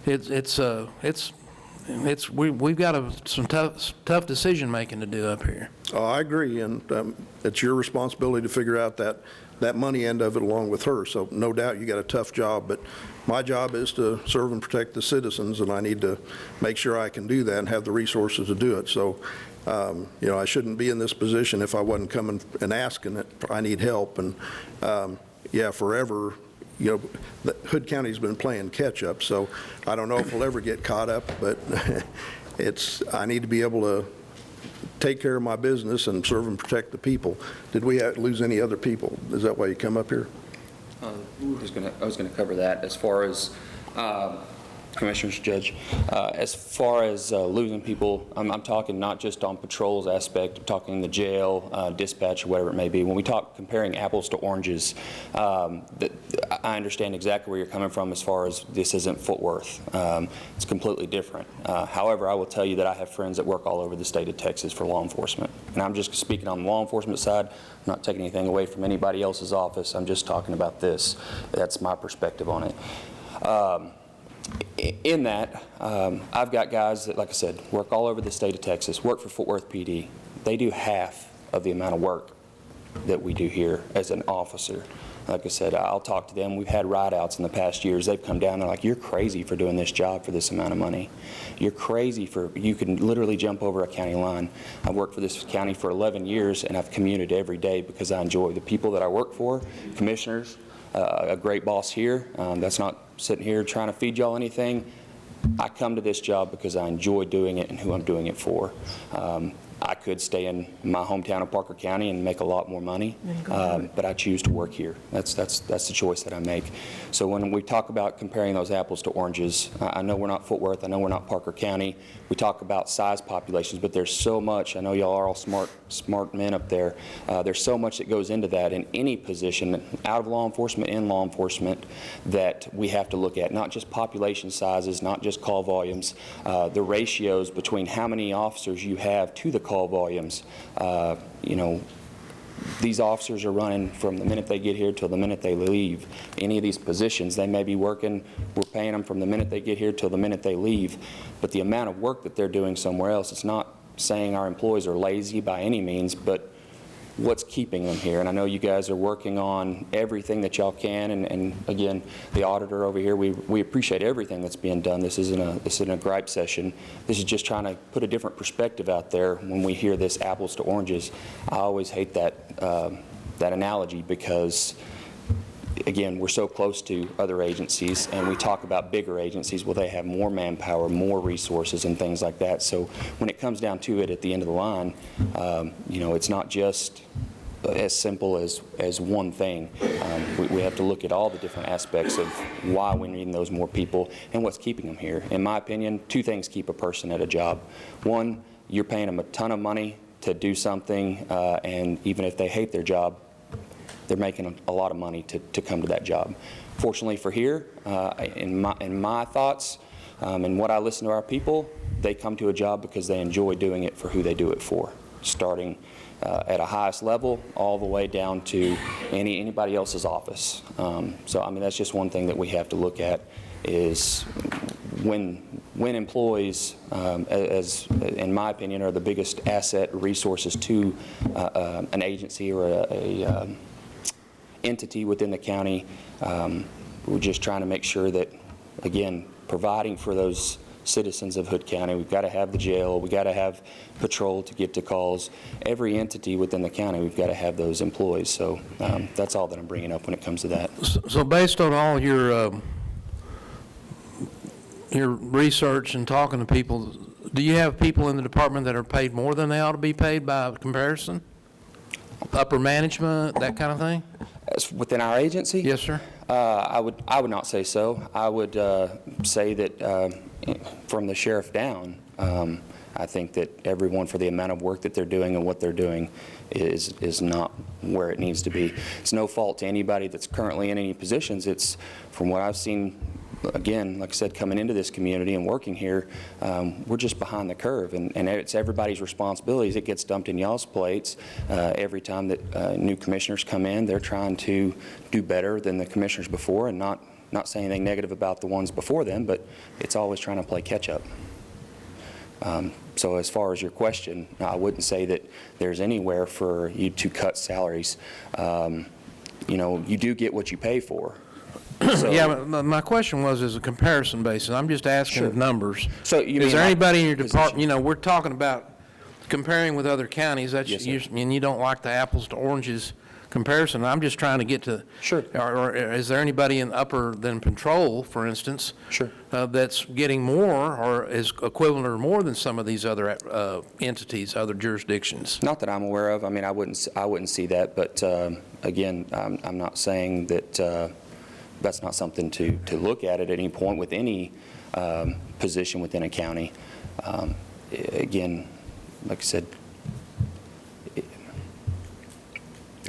we've got some tough decision making to do up here. Oh, I agree, and it's your responsibility to figure out that money end of it along with her. So no doubt you got a tough job, but my job is to serve and protect the citizens, and I need to make sure I can do that and have the resources to do it. So, you know, I shouldn't be in this position if I wasn't coming and asking it. I need help, and yeah, forever, you know, Hood County's been playing catch up, so I don't know if we'll ever get caught up, but I need to be able to take care of my business and serve and protect the people. Did we lose any other people? Is that why you come up here? I was going to cover that as far as Commissioners, Judge, as far as losing people, I'm talking not just on patrols aspect, I'm talking the jail, dispatch, or whatever it may be. When we talk comparing apples to oranges, I understand exactly where you're coming from as far as this isn't Fort Worth. It's completely different. However, I will tell you that I have friends that work all over the state of Texas for law enforcement. And I'm just speaking on the law enforcement side. I'm not taking anything away from anybody else's office. I'm just talking about this. That's my perspective on it. In that, I've got guys that, like I said, work all over the state of Texas, work for Fort Worth PD. They do half of the amount of work that we do here as an officer. Like I said, I'll talk to them. We've had ride-outs in the past years. They've come down, they're like, you're crazy for doing this job for this amount of money. You're crazy for, you can literally jump over a county line. I've worked for this county for 11 years, and I've commuted every day because I enjoy the people that I work for, commissioners, a great boss here. That's not sitting here trying to feed y'all anything. I come to this job because I enjoy doing it and who I'm doing it for. I could stay in my hometown of Parker County and make a lot more money, but I choose to work here. That's the choice that I make. So when we talk about comparing those apples to oranges, I know we're not Fort Worth, I know we're not Parker County. We talk about size populations, but there's so much. I know y'all are all smart men up there. There's so much that goes into that in any position, out of law enforcement, in law enforcement, that we have to look at. Not just population sizes, not just call volumes, the ratios between how many officers you have to the call volumes. You know, these officers are running from the minute they get here till the minute they leave. Any of these positions, they may be working, we're paying them from the minute they get here till the minute they leave. But the amount of work that they're doing somewhere else, it's not saying our employees are lazy by any means, but what's keeping them here. And I know you guys are working on everything that y'all can, and again, the auditor over here, we appreciate everything that's being done. This isn't a gripe session. This is just trying to put a different perspective out there when we hear this apples to oranges. I always hate that, that analogy because, again, we're so close to other agencies, and we talk about bigger agencies. Well, they have more manpower, more resources, and things like that. So when it comes down to it at the end of the line, you know, it's not just as simple as one thing. We have to look at all the different aspects of why we need those more people and what's keeping them here. In my opinion, two things keep a person at a job. One, you're paying them a ton of money to do something, and even if they hate their job, they're making a lot of money to come to that job. Fortunately for here, in my thoughts, and what I listen to our people, they come to a job because they enjoy doing it for who they do it for, starting at a highest level all the way down to anybody else's office. So I mean, that's just one thing that we have to look at is when employees, as in my opinion, are the biggest asset resources to an agency or a entity within the county. We're just trying to make sure that, again, providing for those citizens of Hood County. We've got to have the jail, we've got to have patrol to get to calls. Every entity within the county, we've got to have those employees. So that's all that I'm bringing up when it comes to that. So based on all your research and talking to people, do you have people in the department that are paid more than they ought to be paid by comparison? Upper management, that kind of thing? Within our agency? Yes, sir. I would not say so. I would say that from the sheriff down, I think that everyone, for the amount of work that they're doing and what they're doing, is not where it needs to be. It's no fault to anybody that's currently in any positions. It's from what I've seen. Again, like I said, coming into this community and working here, we're just behind the curve, and it's everybody's responsibilities. It gets dumped in y'all's plates every time that new commissioners come in. They're trying to do better than the commissioners before, and not saying anything negative about the ones before them, but it's always trying to play catch up. So as far as your question, I wouldn't say that there's anywhere for you to cut salaries. You know, you do get what you pay for. So, yeah, my question was as a comparison basis. I'm just asking sure. numbers. So you is mean there like anybody in your department, position? you know, we're talking about comparing with other counties, that's Yes, sir. and you don't like the apples to oranges comparison. I'm just trying to get to, sure. Or is there anybody in upper than patrol, for instance, sure. That's getting more or is equivalent or more than some of these other entities, other jurisdictions? Not that I'm aware of. I mean, I wouldn't see that, but again, I'm not saying that that's not something to look at any point with any position within a county. Again, like I said,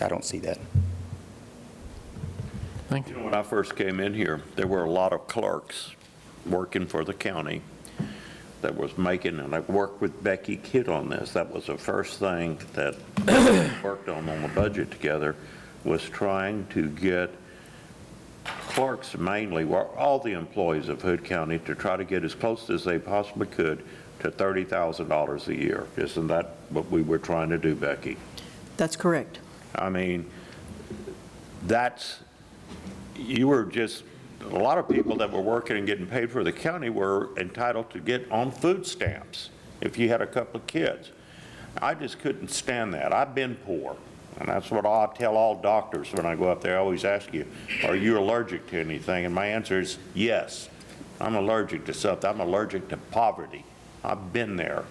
I don't see that. Thank You know, when I first came in here, there were a lot of clerks working for the county that was making, and I worked with Becky Kidd on this. That was the first thing that we worked on the budget together, was trying to get clerks mainly, all the employees of Hood County, to try to get as close as they possibly could to $30,000 a year. Isn't that what we were trying to do, Becky? That's correct. I mean, you were just, a lot of people that were working and getting paid for the county were entitled to get on food stamps if you had a couple of kids. I just couldn't stand that. I've been poor, and that's what I tell all doctors when I go up there. I always ask you, are you allergic to anything? And my answer is yes. I'm allergic to something. I'm allergic to poverty. I've been there,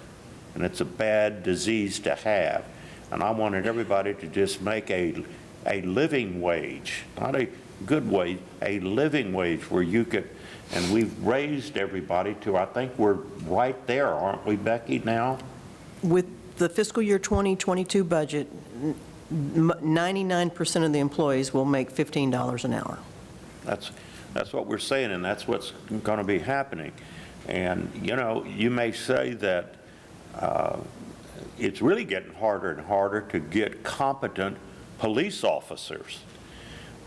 and it's a bad disease to have. And I wanted everybody to just make a living wage, not a good wage, a living wage where you could, and we've raised everybody to, I think we're right there, aren't we, Becky, now? With the fiscal year 2022 budget, 99% of the employees will make $15 an hour. That's what we're saying, and that's what's going to be happening. And, you know, you may say that it's really getting harder and harder to get competent police officers.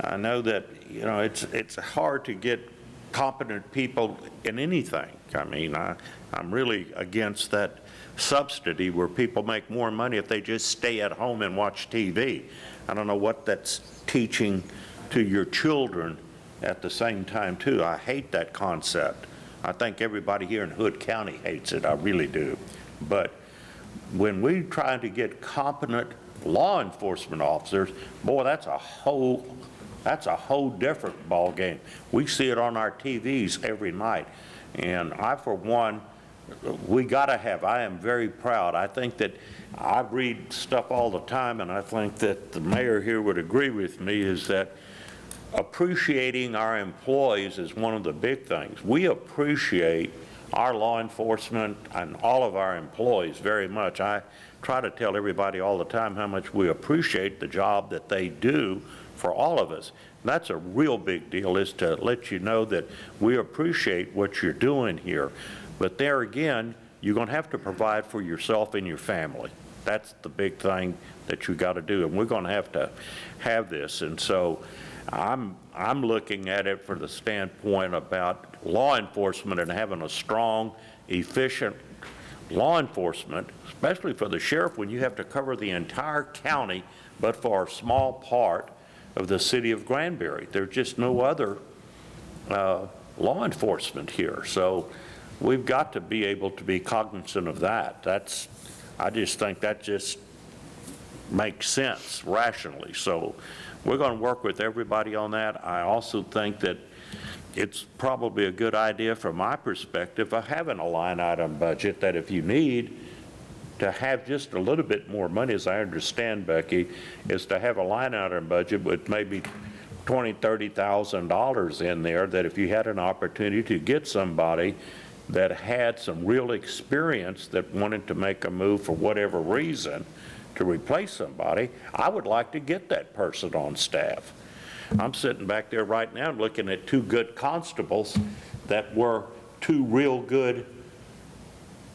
I know that, you know, it's hard to get competent people in anything. I mean, I'm really against that subsidy where people make more money if they just stay at home and watch TV. I don't know what that's teaching to your children at the same time, too. I hate that concept. I think everybody here in Hood County hates it. I really do. But when we try to get competent law enforcement officers, boy, that's a whole different ball game. We see it on our TVs every night. And I, for one, I am very proud. I think that I read stuff all the time, and I think that the mayor here would agree with me, is that appreciating our employees is one of the big things. We appreciate our law enforcement and all of our employees very much. I try to tell everybody all the time how much we appreciate the job that they do for all of us. And that's a real big deal, is to let you know that we appreciate what you're doing here. But there again, you're going to have to provide for yourself and your family. That's the big thing that you got to do, and we're going to have this. And so I'm looking at it from the standpoint about law enforcement and having a strong, efficient law enforcement, especially for the sheriff when you have to cover the entire county, but for a small part of the city of Granbury. There's just no other law enforcement here. So we've got to be able to be cognizant of that. I just think that just makes sense rationally. So we're going to work with everybody on that. I also think that it's probably a good idea from my perspective of having a line item budget, that if you need to have just a little bit more money, as I understand, Becky, is to have a line item budget with maybe $20,000, $30,000 in there, that if you had an opportunity to get somebody that had some real experience that wanted to make a move for whatever reason to replace somebody, I would like to get that person on staff. I'm sitting back there right now looking at two good constables that were two real good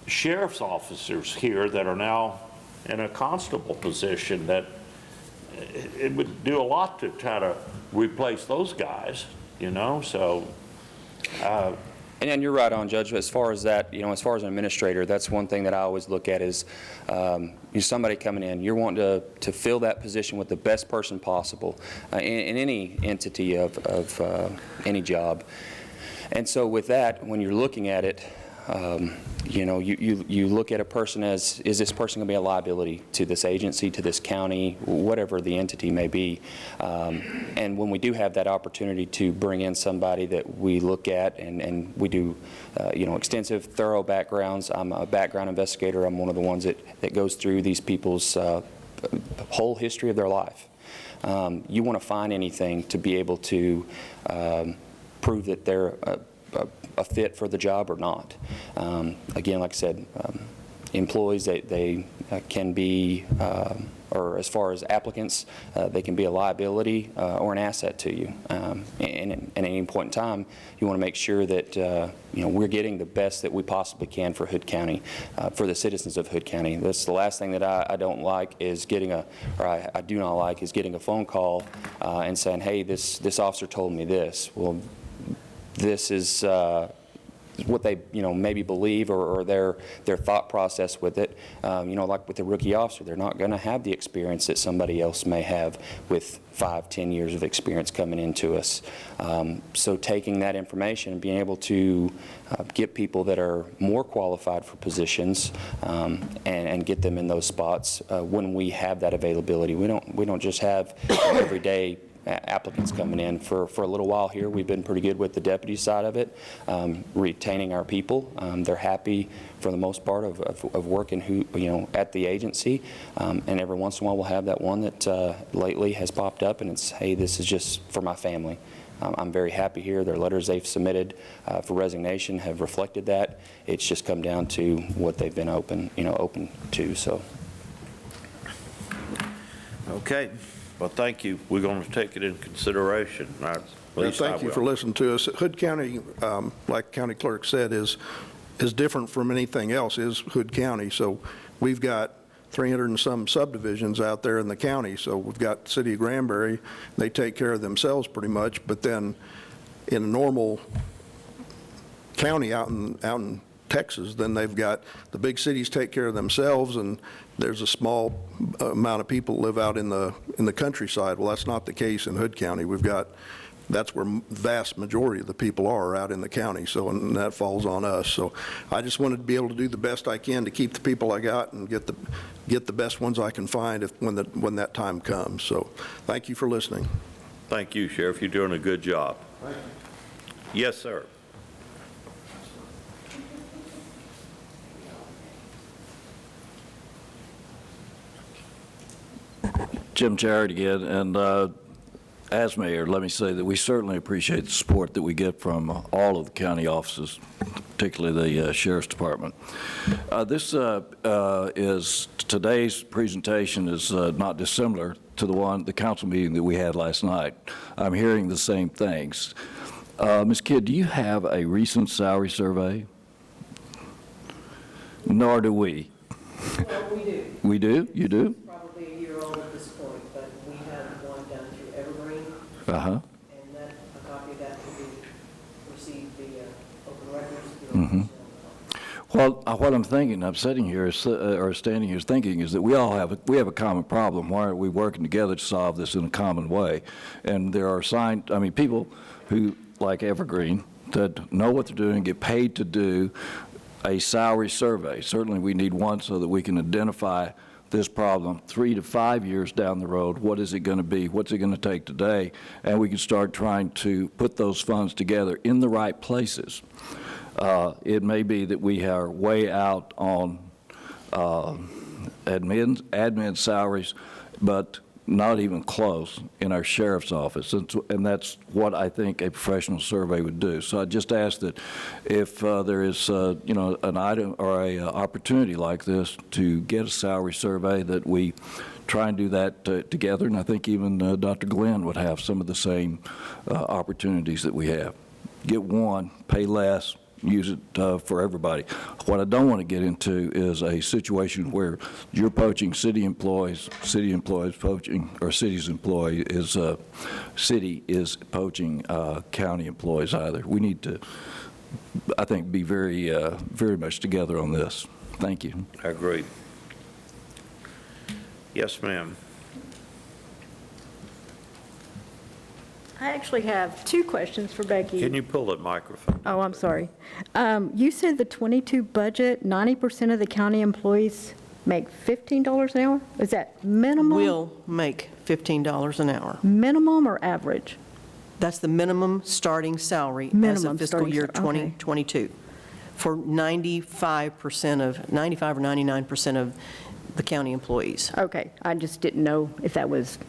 sheriff's officers here that are now in a constable position, that it would do a lot to try to replace those guys, you know, so. And you're right on, Judge. As far as that, you know, as far as an administrator, that's one thing that I always look at is you're somebody coming in. You're wanting to fill that position with the best person possible in any entity of any job. And so with that, when you're looking at it, you know, you look at a person as, is this person going to be a liability to this agency, to this county, whatever the entity may be. And when we do have that opportunity to bring in somebody that we look at and we do, you know, extensive, thorough backgrounds. I'm a background investigator. I'm one of the ones that goes through these people's whole history of their life. You want to find anything to be able to prove that they're a fit for the job or not. Again, like I said, employees, they can be, or as far as applicants, they can be a liability or an asset to you. And at any point in time, you want to make sure that we're getting the best that we possibly can for Hood County, for the citizens of Hood County. That's the last thing that I don't like is getting I do not like is getting a phone call and saying, hey, this officer told me this. Well, this is what they, maybe believe or their thought process with it. Like with the rookie officer, they're not going to have the experience that somebody else may have with 5-10 years of experience coming into us. So taking that information and being able to get people that are more qualified for positions and get them in those spots when we have that availability. We don't just have everyday applicants coming in. For a little while here, we've been pretty good with the deputy side of it, retaining our people. They're happy for the most part of working at the agency, and every once in a while we'll have that one that lately has popped up and it's, hey, this is just for my family. I'm very happy here. Their letters they've submitted for resignation have reflected that. It's just come down to what they've been open to. So. Okay. Well, thank you. We're going to take it in consideration. Thank you for listening to us. Hood County, like County Clerk said, is different from anything else, is Hood County. So we've got 300 and some subdivisions out there in the county. So we've got the city of Granbury. They take care of themselves pretty much. But then in a normal county out in Texas, then they've got the big cities take care of themselves, and there's a small amount of people live out in the countryside. Well, that's not the case in Hood County. That's where the vast majority of the people are out in the county. So, and that falls on us. So, I just wanted to be able to do the best I can to keep the people I got and get the best ones I can find when that time comes. So, thank you for listening. Thank you, Sheriff. You're doing a good job. Thank you. Yes, sir. Jim Jarrett again, and as mayor, let me say that we certainly appreciate the support that we get from all of the county offices, particularly the Sheriff's Department. Today's presentation is not dissimilar to the council meeting that we had last night. I'm hearing the same things. Ms. Kidd, do you have a recent salary survey? Nor do we. Well, we do. We do? You do? Probably a year old at this point, but we have one done through Evergreen. Uh-huh. And a copy of that will be received via open records. Mm-hmm. Well, what I'm thinking, I'm sitting here or standing here thinking is that we have a common problem. Why aren't we working together to solve this in a common way? And there are people who, like Evergreen, that know what they're doing, get paid to do a salary survey. Certainly we need one so that we can identify this problem 3 to 5 years down the road. What is it going to be? What's it going to take today? And we can start trying to put those funds together in the right places. It may be that we are way out on admin salaries, but not even close in our sheriff's office, and that's what I think a professional survey would do. So I just ask that if there is, an item or a opportunity like this to get a salary survey, that we try and do that together, and I think even Dr. Glenn would have some of the same opportunities that we have. Get one, pay less, use it for everybody. What I don't want to get into is a situation where you're poaching city employees poaching, or city's employee is, city is poaching county employees either. We need to, I think, be very, very much together on this. Thank you. I agree. Yes, ma'am. I actually have two questions for Becky. Can you pull that microphone? Oh, I'm sorry. You said the 22 budget, 90% of the county employees make $15 an hour? Is that minimum? Will make $15 an hour. Minimum or average? That's the minimum starting salary as Minimum of fiscal starting year salary, okay. 2022 for 95 or 99% of the county employees. Okay, I just didn't know if that was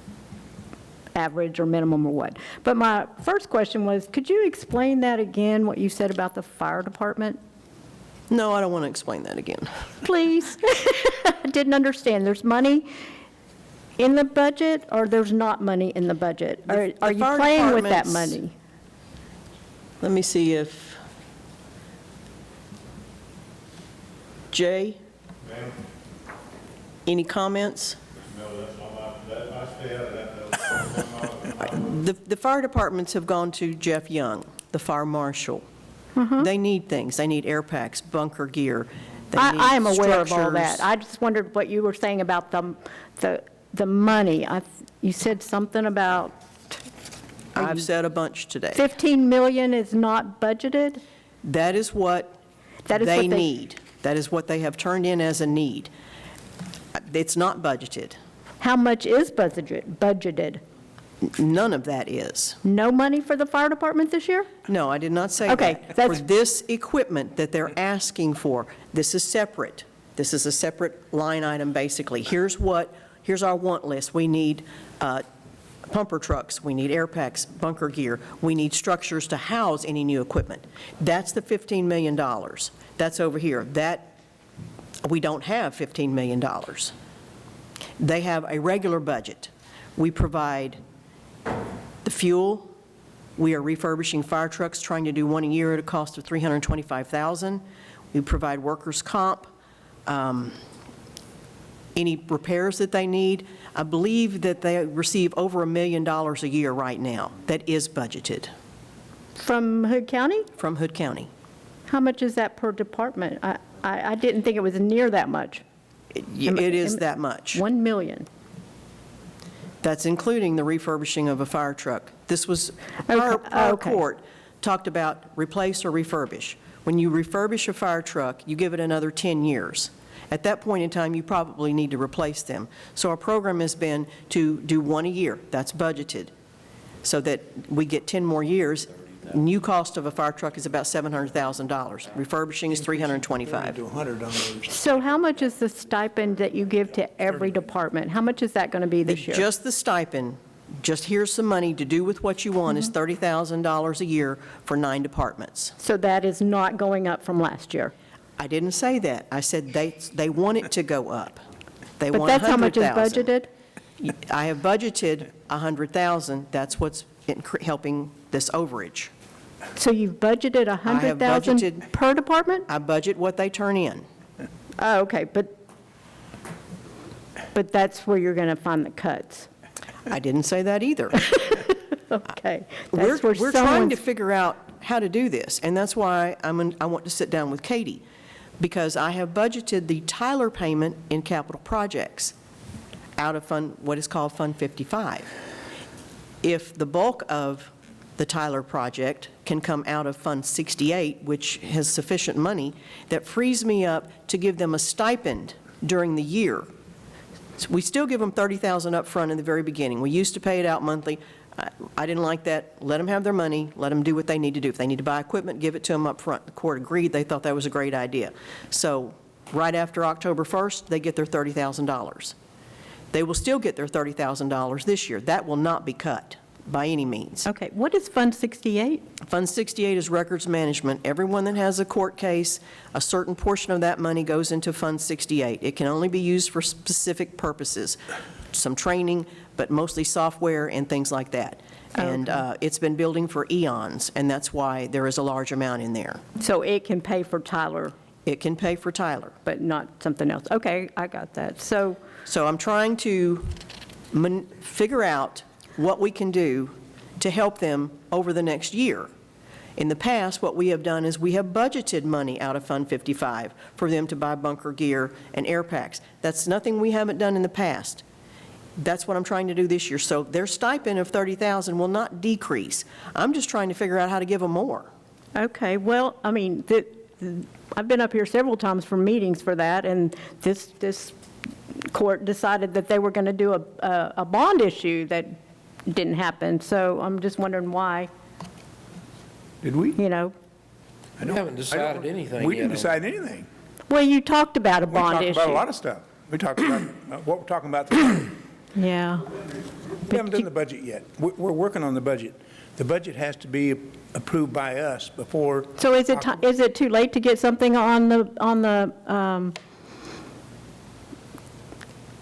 average or minimum or what. But my first question was, could you explain that again, what you said about the fire department? No, I don't want to explain that again. Please. I didn't understand. There's money in the budget, or there's not money in the budget? Are you fire playing with that department's- money? Let me see if, Jay? Any comments? No, that's not I stay out of that. The fire departments have gone to Jeff Young, the fire marshal. Mm-hmm. They need things. They need air packs, bunker gear. They need I am aware of all structures. that. I just wondered what you were saying about the money. You said something about I've said a bunch today. 15 million is not budgeted? That is what they need. That is what they have turned in as a need. It's not budgeted. How much is budgeted? None of that is. No money for the fire department this year? No, I did not say Okay, that. that's- For this equipment that they're asking for, this is separate. This is a separate line item, basically. Here's our want list. We need pumper trucks, we need air packs, bunker gear, we need structures to house any new equipment. That's the $15 million. That's over here. We don't have $15 million. They have a regular budget. We provide the fuel. We are refurbishing fire trucks, trying to do one a year at a cost of $325,000. We provide workers' comp, any repairs that they need. I believe that they receive over $1 million a year right now. That is budgeted. From Hood County? From Hood County. How much is that per department? I didn't think it was near that much. It is that much. 1 million. That's including the refurbishing of a fire truck. This was, our court talked about replace or refurbish. When you refurbish a fire truck, you give it another 10 years. At that point in time, you probably need to replace them. So our program has been to do one a year. That's budgeted, so that we get 10 more years. New cost of a fire truck is about $700,000. Refurbishing is $325,000. To $100. So how much is the stipend that you give to every department? How much is that going to be this year? Just the stipend, just here's some money to do with what you want, is $30,000 a year for 9 departments. So that is not going up from last year? I didn't say that. I said they want it to go up. They But want that's how much is $100,000. budgeted? I have budgeted $100,000. That's what's helping this overage. So you've budgeted I have 100,000 budgeted- per department? I budget what they turn in. Oh, okay, but that's where you're going to find the cuts. I didn't say that either. Okay. We're That's where trying to someone's- figure out how to do this, and that's why I want to sit down with Katie, because I have budgeted the Tyler payment in capital projects out of what is called Fund 55. If the bulk of the Tyler project can come out of Fund 68, which has sufficient money, that frees me up to give them a stipend during the year. So we still give them $30,000 up front in the very beginning. We used to pay it out monthly. I didn't like that. Let them have their money. Let them do what they need to do. If they need to buy equipment, give it to them up front. The court agreed. They thought that was a great idea. So right after October 1st, they get their $30,000. They will still get their $30,000 this year. That will not be cut by any means. Okay, what is Fund 68? Fund 68 is records management. Everyone that has a court case, a certain portion of that money goes into Fund 68. It can only be used for specific purposes, some training, but mostly software and things like that. And it's been building for eons, and that's why there is a large amount in there. So it can pay for Tyler, It can pay for Tyler. but not something else. Okay, I got that. So I'm trying to figure out what we can do to help them over the next year. In the past, what we have done is we have budgeted money out of Fund 55 for them to buy bunker gear and air packs. That's nothing we haven't done in the past. That's what I'm trying to do this year. So their stipend of $30,000 will not decrease. I'm just trying to figure out how to give them more. okay, well, I mean, I've been up here several times for meetings for that, and this court decided that they were going to do a bond issue that didn't happen. So I'm just wondering why, Did we? you know. We haven't decided anything We yet didn't on decide anything. Well, you talked about a We bond talked issue. about a lot of stuff. We talked about what we're talking about tonight. Yeah. We haven't done the budget yet. We're working on the budget. The budget has to be approved by us before. So is it too late to get something on the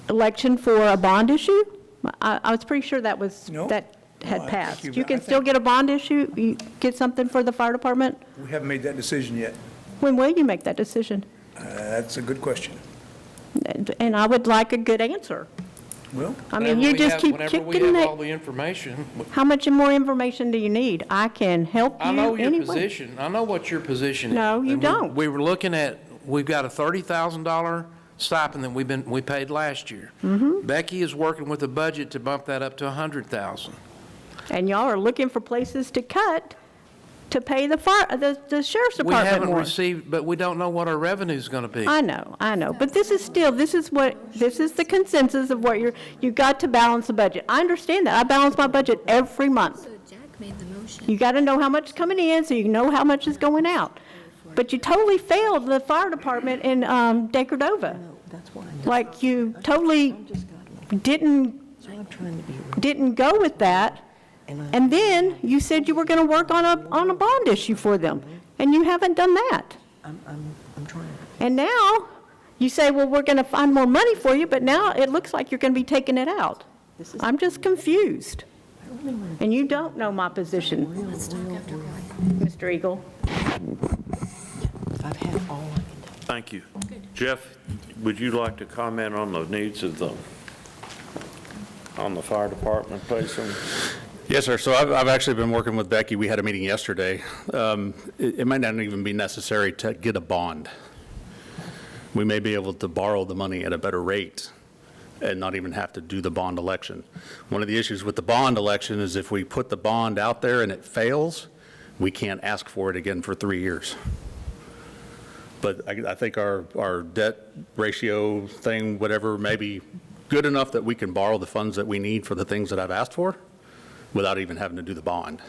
election for a bond issue? I was pretty sure that was, No. that had No, I think passed. you've- You I can think- still get a bond issue, you get something for the fire department? We haven't made that decision yet. When will you make that decision? That's a good question. And I would like a good answer. Well, I mean, you just keep Whenever we kicking have all it. the information, How much more information do you need? I can help you I know your anyway. position. I know what your position is. No, you And don't. We were looking at, we've got a $30,000 stipend that we paid last year. Mm-hmm. Becky is working with the budget to bump that up to $100,000. And y'all are looking for places to cut to pay the sheriff's We department haven't more. received, but we don't know what our revenue's going to be. I know, but this is the consensus of what you got to balance the budget. I understand that, I balance my budget every month. You got to know how much is coming in, so you know how much is going out. But you totally failed the fire department in Decordova. Like, you totally didn't go with that. And then you said you were going to work on a bond issue for them, and you haven't done that. I'm trying. And now you say, well, we're going to find more money for you, but now it looks like you're going to be taking it out. I'm just confused. And you don't know my position, Mr. Eagle. I've had all I can do. Thank you. Jeff, would you like to comment on the needs of on the fire department, please? Yes, sir. So I've actually been working with Becky. We had a meeting yesterday. It might not even be necessary to get a bond. We may be able to borrow the money at a better rate and not even have to do the bond election. One of the issues with the bond election is if we put the bond out there and it fails, we can't ask for it again for 3 years. But I think our debt ratio thing, whatever, may be good enough that we can borrow the funds that we need for the things that I've asked for without even having to do the bond.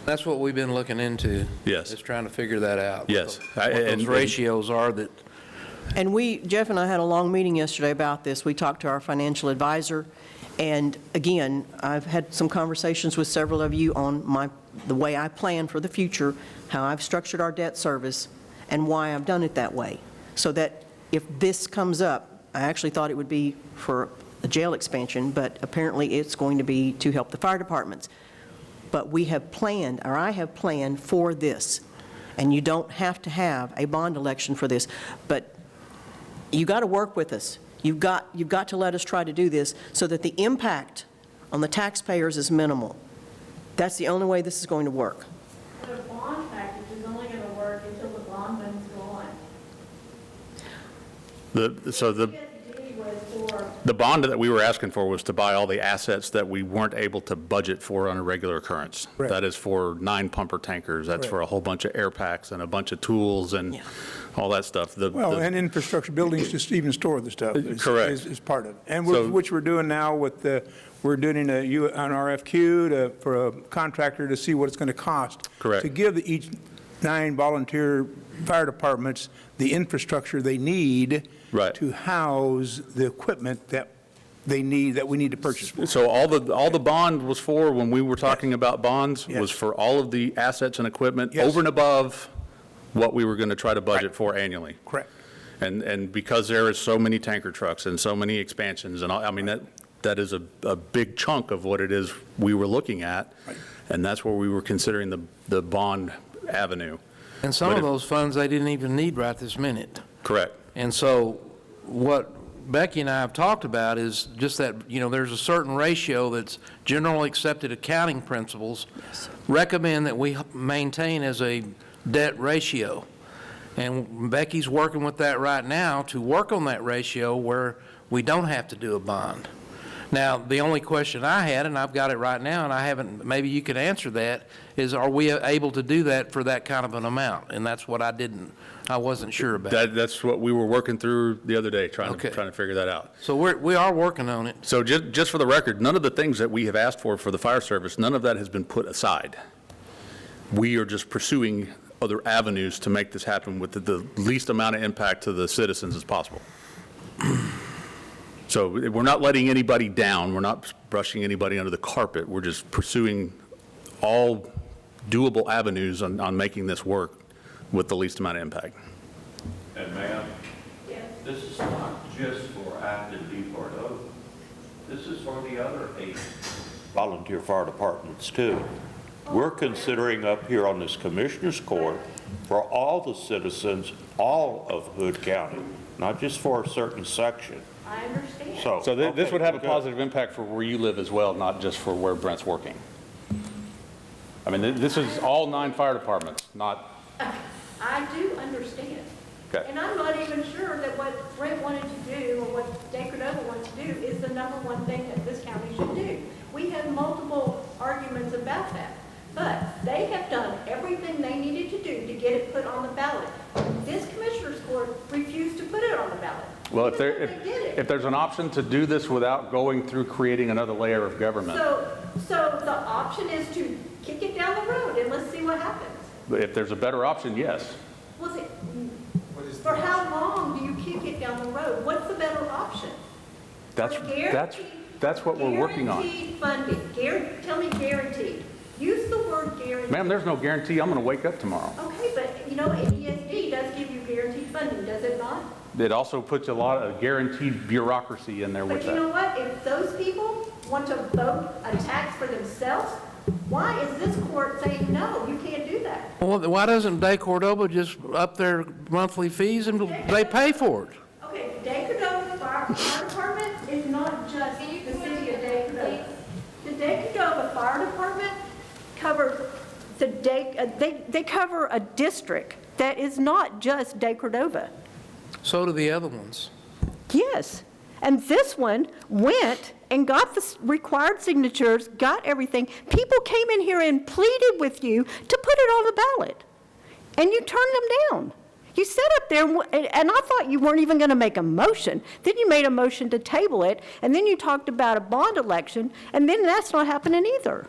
That's what we've been looking into. Yes. Is trying to figure that out. Yes. What those ratios are that. And Jeff and I had a long meeting yesterday about this. We talked to our financial advisor, and again, I've had some conversations with several of you on the way I plan for the future, how I've structured our debt service, and why I've done it that way. So that if this comes up, I actually thought it would be for a jail expansion, but apparently it's going to be to help the fire departments. But we have planned, or I have planned for this, and you don't have to have a bond election for this, but you got to work with us. You've got to let us try to do this so that the impact on the taxpayers is minimal. That's the only way this is going to work. The bond package is only going to work until the bond money's gone. The bond that we were asking for was to buy all the assets that we weren't able to budget for on a regular occurrence. Correct. That is for 9 pumper tankers. That's for a whole bunch of air packs and a bunch of tools and all that stuff. And infrastructure buildings just even store the stuff. Correct. Is part of it. And So- which we're doing now with we're doing an RFQ for a contractor to see what it's going to cost. Correct. To give each 9 volunteer fire departments the infrastructure they need to house the equipment that they need, that we need to purchase for. So all the bond was for, when we were talking about bonds, was for all of the assets and equipment over and above what we were going to try to budget for annually. Correct. And because there is so many tanker trucks and so many expansions, and I mean, that is a big chunk of what it is we were looking at, and that's where we were considering the bond avenue. And some of those funds they didn't even need right this minute. Correct. And so what Becky and I have talked about is just that, there's a certain ratio that's generally accepted accounting principles recommend that we maintain as a debt ratio. And Becky's working with that right now to work on that ratio where we don't have to do a bond. Now, the only question I had, and I've got it right now, and I haven't, maybe you could answer that, is are we able to do that for that kind of an amount? And that's what I wasn't sure about. That's what we were working through the other day, trying to figure that out. So we are working on it. So just for the record, none of the things that we have asked for the fire service, none of that has been put aside. We are just pursuing other avenues to make this happen with the least amount of impact to the citizens as possible. So we're not letting anybody down, we're not brushing anybody under the carpet, we're just pursuing all doable avenues on making this work with the least amount of impact. And ma'am, this is not just for Acton Depot. This is for the other 8 volunteer fire departments too. We're considering up here on this Commissioner's Court for all the citizens, all of Hood County, not just for a certain section. I understand. So this would have a good. positive impact for where you live as well, not just for where Brent's working. I mean, this is all 9 fire departments, not, I do understand. Okay. And I'm not even sure that what Brent wanted to do or what Dave Cordova wants to do is the number one thing that this county should do. We have multiple arguments about that. But they have done everything they needed to do to get it put on the ballot. This Commissioner's Court refused to put it on the ballot. well, Even though they did it. if there's an option to do this without going through creating another layer of government, So the option is to kick it down the road and let's see what happens. if there's a better option, yes. Well, for how long do you kick it down the road? What's the better option? That's what we're working on. Guaranteed funding. Tell me guaranteed. Use the word guaranteed. Ma'am, there's no guarantee I'm going to wake up tomorrow. Okay, but you know, ESD does give you guaranteed funding, does it not? It also puts a lot of guaranteed bureaucracy in there with But you know that. what? If those people want to vote a tax for themselves, why is this court saying, no, you can't do that? Well, why doesn't Dave Cordova just up their monthly fees and they pay for it? Okay, Dave Cordova Fire Department is not just the city of Dave Cordova. The Dave Cordova Fire Department covers they cover a district that is not just Dave Cordova. So do the other ones. Yes. And this one went and got the required signatures, got everything. People came in here and pleaded with you to put it on the ballot. And you turned them down. You sat up there, and I thought you weren't even going to make a motion. Then you made a motion to table it, and then you talked about a bond election, and then that's not happening either.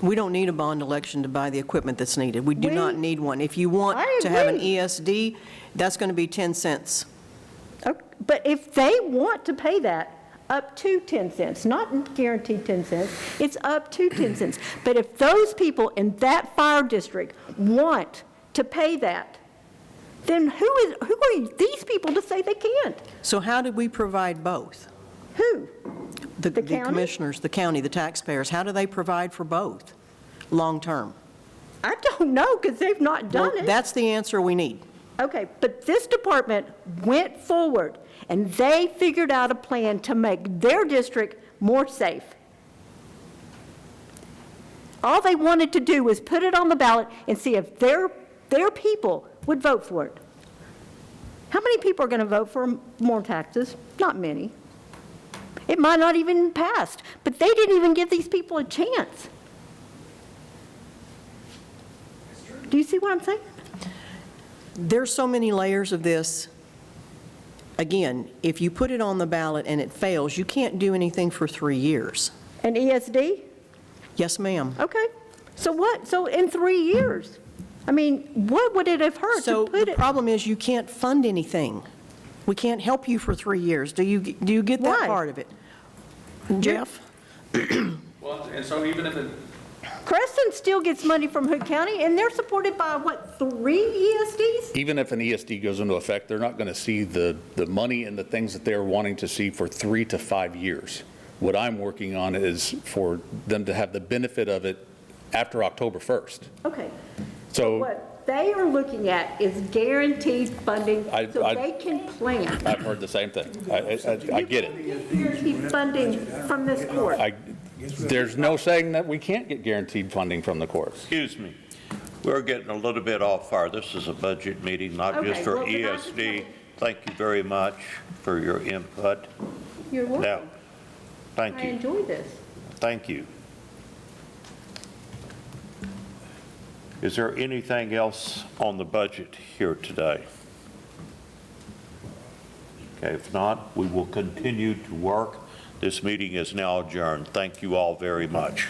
We don't need a bond election to buy the equipment that's needed. We do not need one. If you want I to have an agree. ESD, that's going to be 10 cents. Okay, but if they want to pay that, up to 10 cents, not guaranteed 10 cents, it's up to 10 cents. But if those people in that fire district want to pay that, then who are these people to say they can't? So how did we provide both? Who? The county? commissioners, the county, the taxpayers, how do they provide for both, long-term? I don't know, because they've not done Well, it. that's the answer we need. Okay, but this department went forward, and they figured out a plan to make their district more safe. All they wanted to do was put it on the ballot and see if their people would vote for it. How many people are going to vote for more taxes? Not many. It might not even pass, but they didn't even give these people a chance. Do you see what I'm saying? There's so many layers of this. Again, if you put it on the ballot and it fails, you can't do anything for 3 years. An ESD? Yes, ma'am. Okay. So what? So in 3 years? I mean, what would it have hurt So to put the it? problem is you can't fund anything. We can't help you for 3 years. Do you get that Why? part of it? Jeff? Well, and so even if it, Crescent still gets money from Hood County, and they're supported by, what, 3 ESDs? even if an ESD goes into effect, they're not going to see the money and the things that they're wanting to see for 3 to 5 years. What I'm working on is for them to have the benefit of it after October 1st. Okay. So What they are looking at is guaranteed funding so I- they can plan. I've heard the same thing. I get it. Guaranteed funding from this court. There's no saying that we can't get guaranteed funding from the courts. Excuse me. We're getting a little bit off fire. This is a budget meeting, not just Okay, for well, then I just ESD. Thank you very much for your input. You're Now, welcome. thank I you. enjoy this. Thank you. Is there anything else on the budget here today? Okay, if not, we will continue to work. This meeting is now adjourned. Thank you all very much.